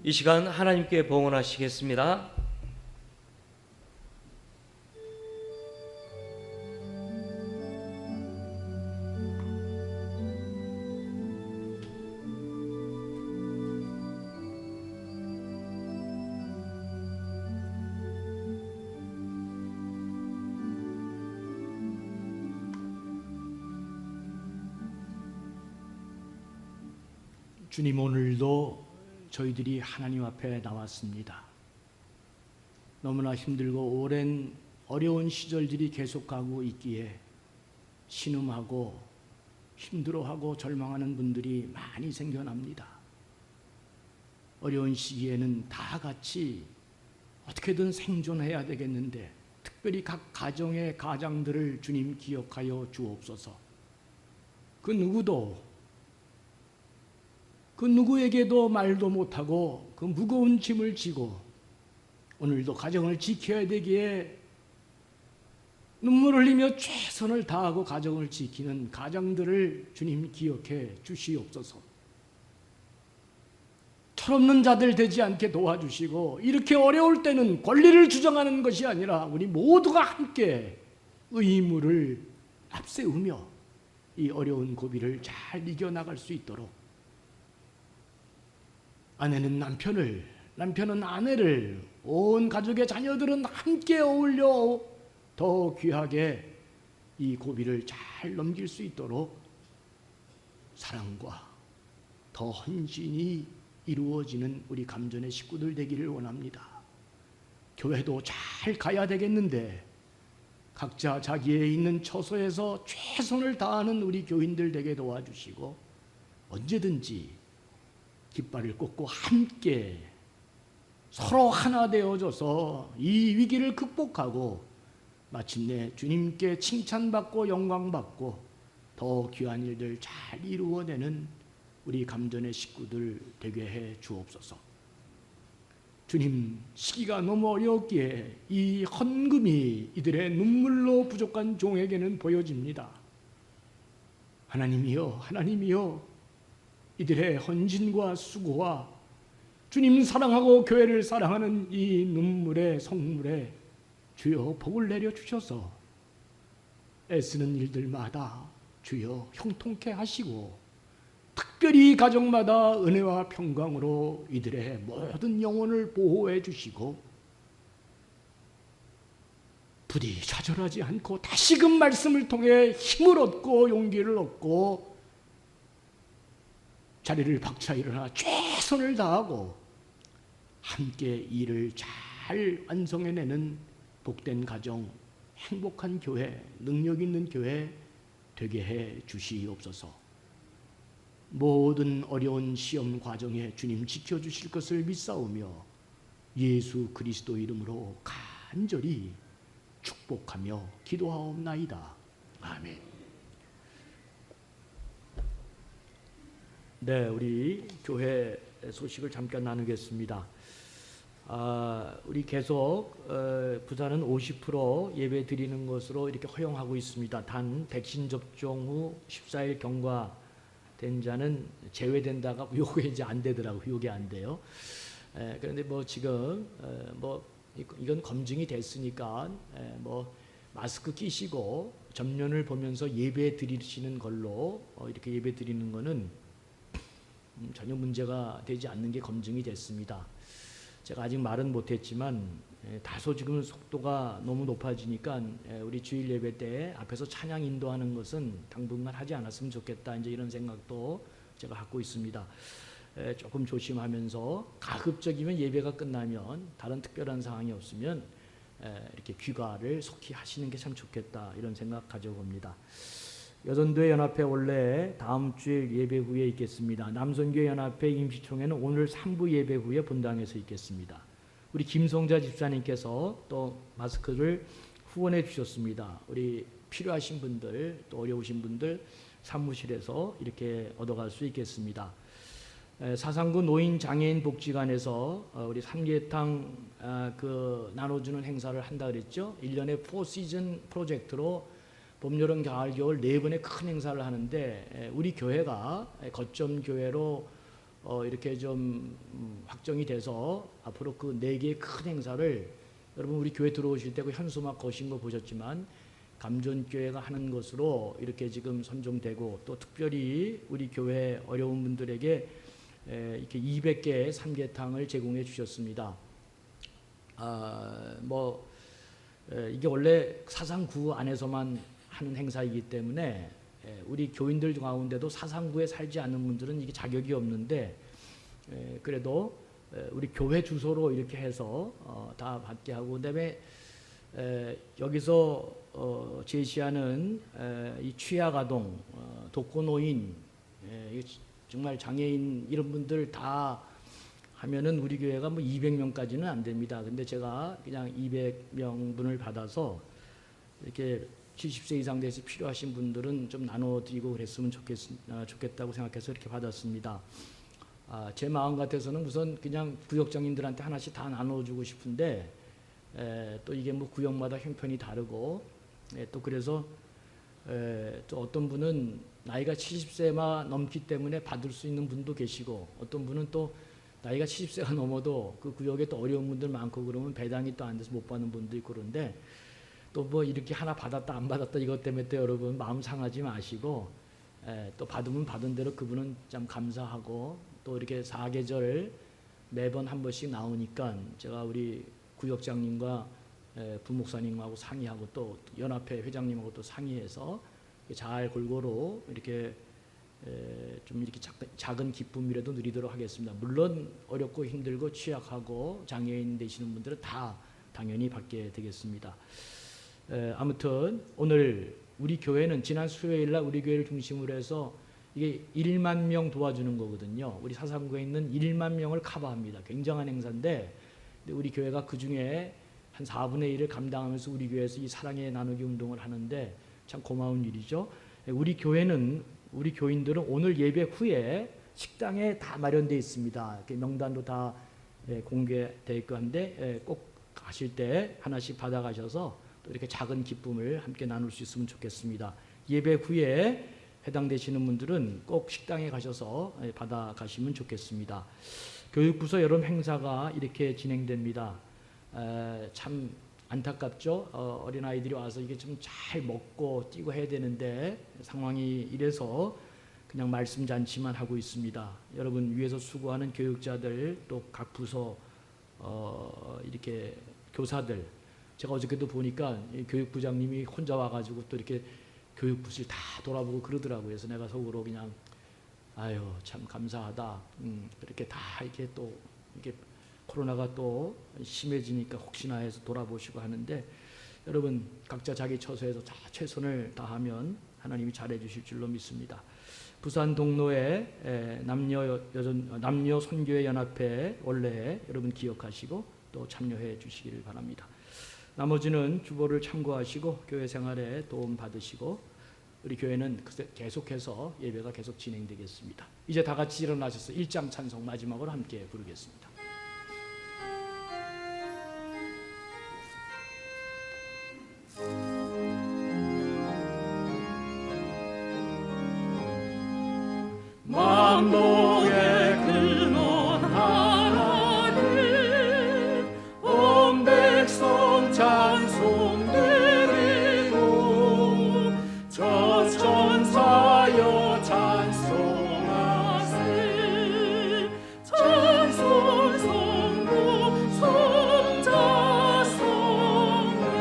이 시간 하나님께 봉헌하시겠습니다. 주님, 오늘도 저희들이 하나님 앞에 나왔습니다. 너무나 힘들고 오랜 어려운 시절들이 계속가고 있기에 신음하고 힘들어하고 절망하는 분들이 많이 생겨납니다. 어려운 시기에는 다 같이 어떻게든 생존해야 되겠는데, 특별히 각 가정의 가장들을 주님 기억하여 주옵소서. 그 누구에게도 말도 못하고 그 무거운 짐을 지고 오늘도 가정을 지켜야 되기에 눈물 흘리며 최선을 다하고 가정을 지키는 가장들을 주님 기억해 주시옵소서. 철없는 자들 되지 않게 도와주시고, 이렇게 어려울 때는 권리를 주장하는 것이 아니라 우리 모두가 함께 의무를 앞세우며 이 어려운 고비를 잘 이겨나갈 수 있도록, 아내는 남편을, 남편은 아내를, 온 가족의 자녀들은 함께 어울려 더 귀하게 이 고비를 잘 넘길 수 있도록 사랑과 더 헌신이 이루어지는 우리 감전의 식구들 되기를 원합니다. 교회도 잘 가야 되겠는데 각자 자기의 있는 처소에서 최선을 다하는 우리 교인들 되게 도와주시고, 언제든지 깃발을 꽂고 함께 서로 하나 되어져서 이 위기를 극복하고 마침내 주님께 칭찬받고 영광받고 더 귀한 일들 잘 이루어내는 우리 감전의 식구들 되게 해 주옵소서. 주님, 시기가 너무 어렵기에 이 헌금이 이들의 눈물로 부족한 종에게는 보여집니다. 하나님이여, 하나님이여, 이들의 헌신과 수고와 주님 사랑하고 교회를 사랑하는 이 눈물의 성물에 주여 복을 내려 주셔서 애쓰는 일들마다 주여 형통케 하시고, 특별히 가정마다 은혜와 평강으로 이들의 모든 영혼을 보호해 주시고, 부디 좌절하지 않고 다시금 말씀을 통해 힘을 얻고 용기를 얻고 자리를 박차 일어나 최선을 다하고 함께 일을 잘 완성해내는 복된 가정, 행복한 교회, 능력 있는 교회 되게 해 주시옵소서. 모든 어려운 시험 과정에 주님 지켜주실 것을 믿사오며 예수 그리스도 이름으로 간절히 축복하며 기도하옵나이다. 아멘. 네, 우리 교회 소식을 잠깐 나누겠습니다. 우리 계속 부산은 50% 예배 드리는 것으로 이렇게 허용하고 있습니다. 단 백신 접종 후 14일 경과된 자는 제외된다가 요게 이제 안 되더라고요. 요게 안 돼요. 그런데 뭐 지금 뭐 이건 검증이 됐으니까 뭐 마스크 끼시고 전면을 보면서 예배 드리시는 걸로 이렇게 예배 드리는 거는 전혀 문제가 되지 않는 게 검증이 됐습니다. 제가 아직 말은 못했지만 다소 지금 속도가 너무 높아지니까 우리 주일 예배 때 앞에서 찬양 인도하는 것은 당분간 하지 않았으면 좋겠다, 이제 이런 생각도 제가 갖고 있습니다. 조금 조심하면서 가급적이면 예배가 끝나면 다른 특별한 상황이 없으면 이렇게 귀가를 속히 하시는 게 참 좋겠다, 이런 생각 가져봅니다. 여전도회 연합회 원래 다음 주일 예배 후에 있겠습니다. 남선교회 연합회 임시총회는 오늘 3부 예배 후에 본당에서 있겠습니다. 우리 김성자 집사님께서 또 마스크를 후원해 주셨습니다. 우리 필요하신 분들, 또 어려우신 분들 사무실에서 이렇게 얻어갈 수 있겠습니다. 사상구 노인 장애인 복지관에서 우리 삼계탕 나눠주는 행사를 한다 그랬죠. 1년에 4시즌 프로젝트로 봄, 여름, 가을, 겨울 4번의 큰 행사를 하는데 우리 교회가 거점 교회로 이렇게 좀 확정이 돼서 앞으로 그 4개의 큰 행사를 여러분 우리 교회 들어오실 때 그 현수막 거신 거 보셨지만 감전교회가 하는 것으로 이렇게 지금 선정되고 또 특별히 우리 교회 어려운 분들에게 이렇게 200개의 삼계탕을 제공해 주셨습니다. 이게 원래 사상구 안에서만 하는 행사이기 때문에 우리 교인들 가운데도 사상구에 살지 않는 분들은 이게 자격이 없는데 그래도 우리 교회 주소로 이렇게 해서 다 받게 하고 그다음에 여기서 제시하는 이 취약아동, 독거노인, 정말 장애인 이런 분들 다 하면은 우리 교회가 뭐 200명까지는 안 됩니다. 근데 제가 그냥 200명분을 받아서 이렇게 70세 이상 돼서 필요하신 분들은 좀 나눠드리고 그랬으면 좋겠다고 생각해서 이렇게 받았습니다. 제 마음 같아서는 우선 그냥 구역장님들한테 하나씩 다 나눠주고 싶은데 또 이게 뭐 구역마다 형편이 다르고 또 그래서 또 어떤 분은 나이가 70세가 넘기 때문에 받을 수 있는 분도 계시고 어떤 분은 또 나이가 70세가 넘어도 그 구역에 또 어려운 분들 많고 그러면 배당이 또 안 돼서 못 받는 분도 있고 그런데 또 뭐 이렇게 하나 받았다 안 받았다 이것 때문에 또 여러분 마음 상하지 마시고 또 받으면 받은 대로 그분은 참 감사하고 또 이렇게 사계절 매번 한 번씩 나오니까 제가 우리 구역장님과 부목사님하고 상의하고 또 연합회 회장님하고 또 상의해서 잘 골고루 이렇게 좀 이렇게 작은 기쁨이라도 누리도록 하겠습니다. 물론 어렵고 힘들고 취약하고 장애인 되시는 분들은 다 당연히 받게 되겠습니다. 아무튼 오늘 우리 교회는 지난 수요일 날 우리 교회를 중심으로 해서 이게 1만 명 도와주는 거거든요. 우리 사상구에 있는 1만 명을 커버합니다. 굉장한 행사인데 우리 교회가 그 중에 한 4분의 1을 감당하면서 우리 교회에서 이 사랑의 나누기 운동을 하는데 참 고마운 일이죠. 우리 교회는 우리 교인들은 오늘 예배 후에 식당에 다 마련되어 있습니다. 명단도 다 공개되어 있고 한데 꼭 가실 때 하나씩 받아가셔서 또 이렇게 작은 기쁨을 함께 나눌 수 있으면 좋겠습니다. 예배 후에 해당되시는 분들은 꼭 식당에 가셔서 받아가시면 좋겠습니다. 교육부서 여러 행사가 이렇게 진행됩니다. 참 안타깝죠. 어린아이들이 와서 이게 좀 잘 먹고 뛰고 해야 되는데 상황이 이래서 그냥 말씀 잔치만 하고 있습니다. 여러분 위에서 수고하는 교육자들 또 각 부서 이렇게 교사들 제가 어저께도 보니까 교육부장님이 혼자 와가지고 또 이렇게 교육부실 다 돌아보고 그러더라고요. 그래서 내가 속으로 그냥 아유 참 감사하다. 그렇게 다 이렇게 또 이렇게 코로나가 또 심해지니까 혹시나 해서 돌아보시고 하는데 여러분 각자 자기 처소에서 다 최선을 다하면 하나님이 잘해 주실 줄로 믿습니다. 부산 동로에 남녀 선교회 연합회 원래 여러분 기억하시고 또 참여해 주시기를 바랍니다. 나머지는 주보를 참고하시고 교회 생활에 도움 받으시고 우리 교회는 계속해서 예배가 계속 진행되겠습니다. 이제 다 같이 일어나셔서 1장 찬송 마지막으로 함께 부르겠습니다. 만복의 근원 하나님 온 백성 찬송 드리고 저 천사여 찬송하세 찬송 성부 성자 성령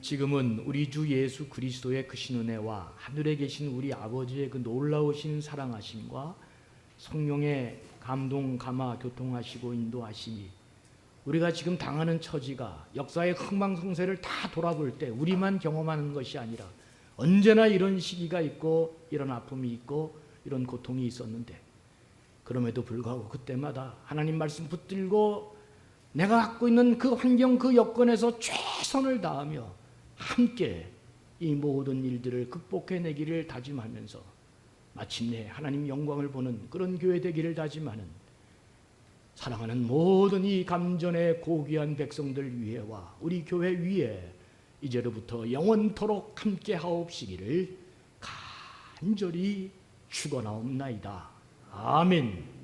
지금은 우리 주 예수 그리스도의 크신 은혜와 하늘에 계신 우리 아버지의 그 놀라우신 사랑하심과 성령의 감동, 감화, 교통하시고 인도하심이 우리가 지금 당하는 처지가 역사의 흥망성쇠를 다 돌아볼 때 우리만 경험하는 것이 아니라 언제나 이런 시기가 있고 이런 아픔이 있고 이런 고통이 있었는데 그럼에도 불구하고 그때마다 하나님 말씀 붙들고 내가 갖고 있는 그 환경 그 여건에서 최선을 다하며 함께 이 모든 일들을 극복해내기를 다짐하면서 마침내 하나님 영광을 보는 그런 교회 되기를 다짐하는 사랑하는 모든 이 감전의 고귀한 백성들 위에와 우리 교회 위에 이제로부터 영원토록 함께 하옵시기를 간절히 축원하옵나이다. 아멘.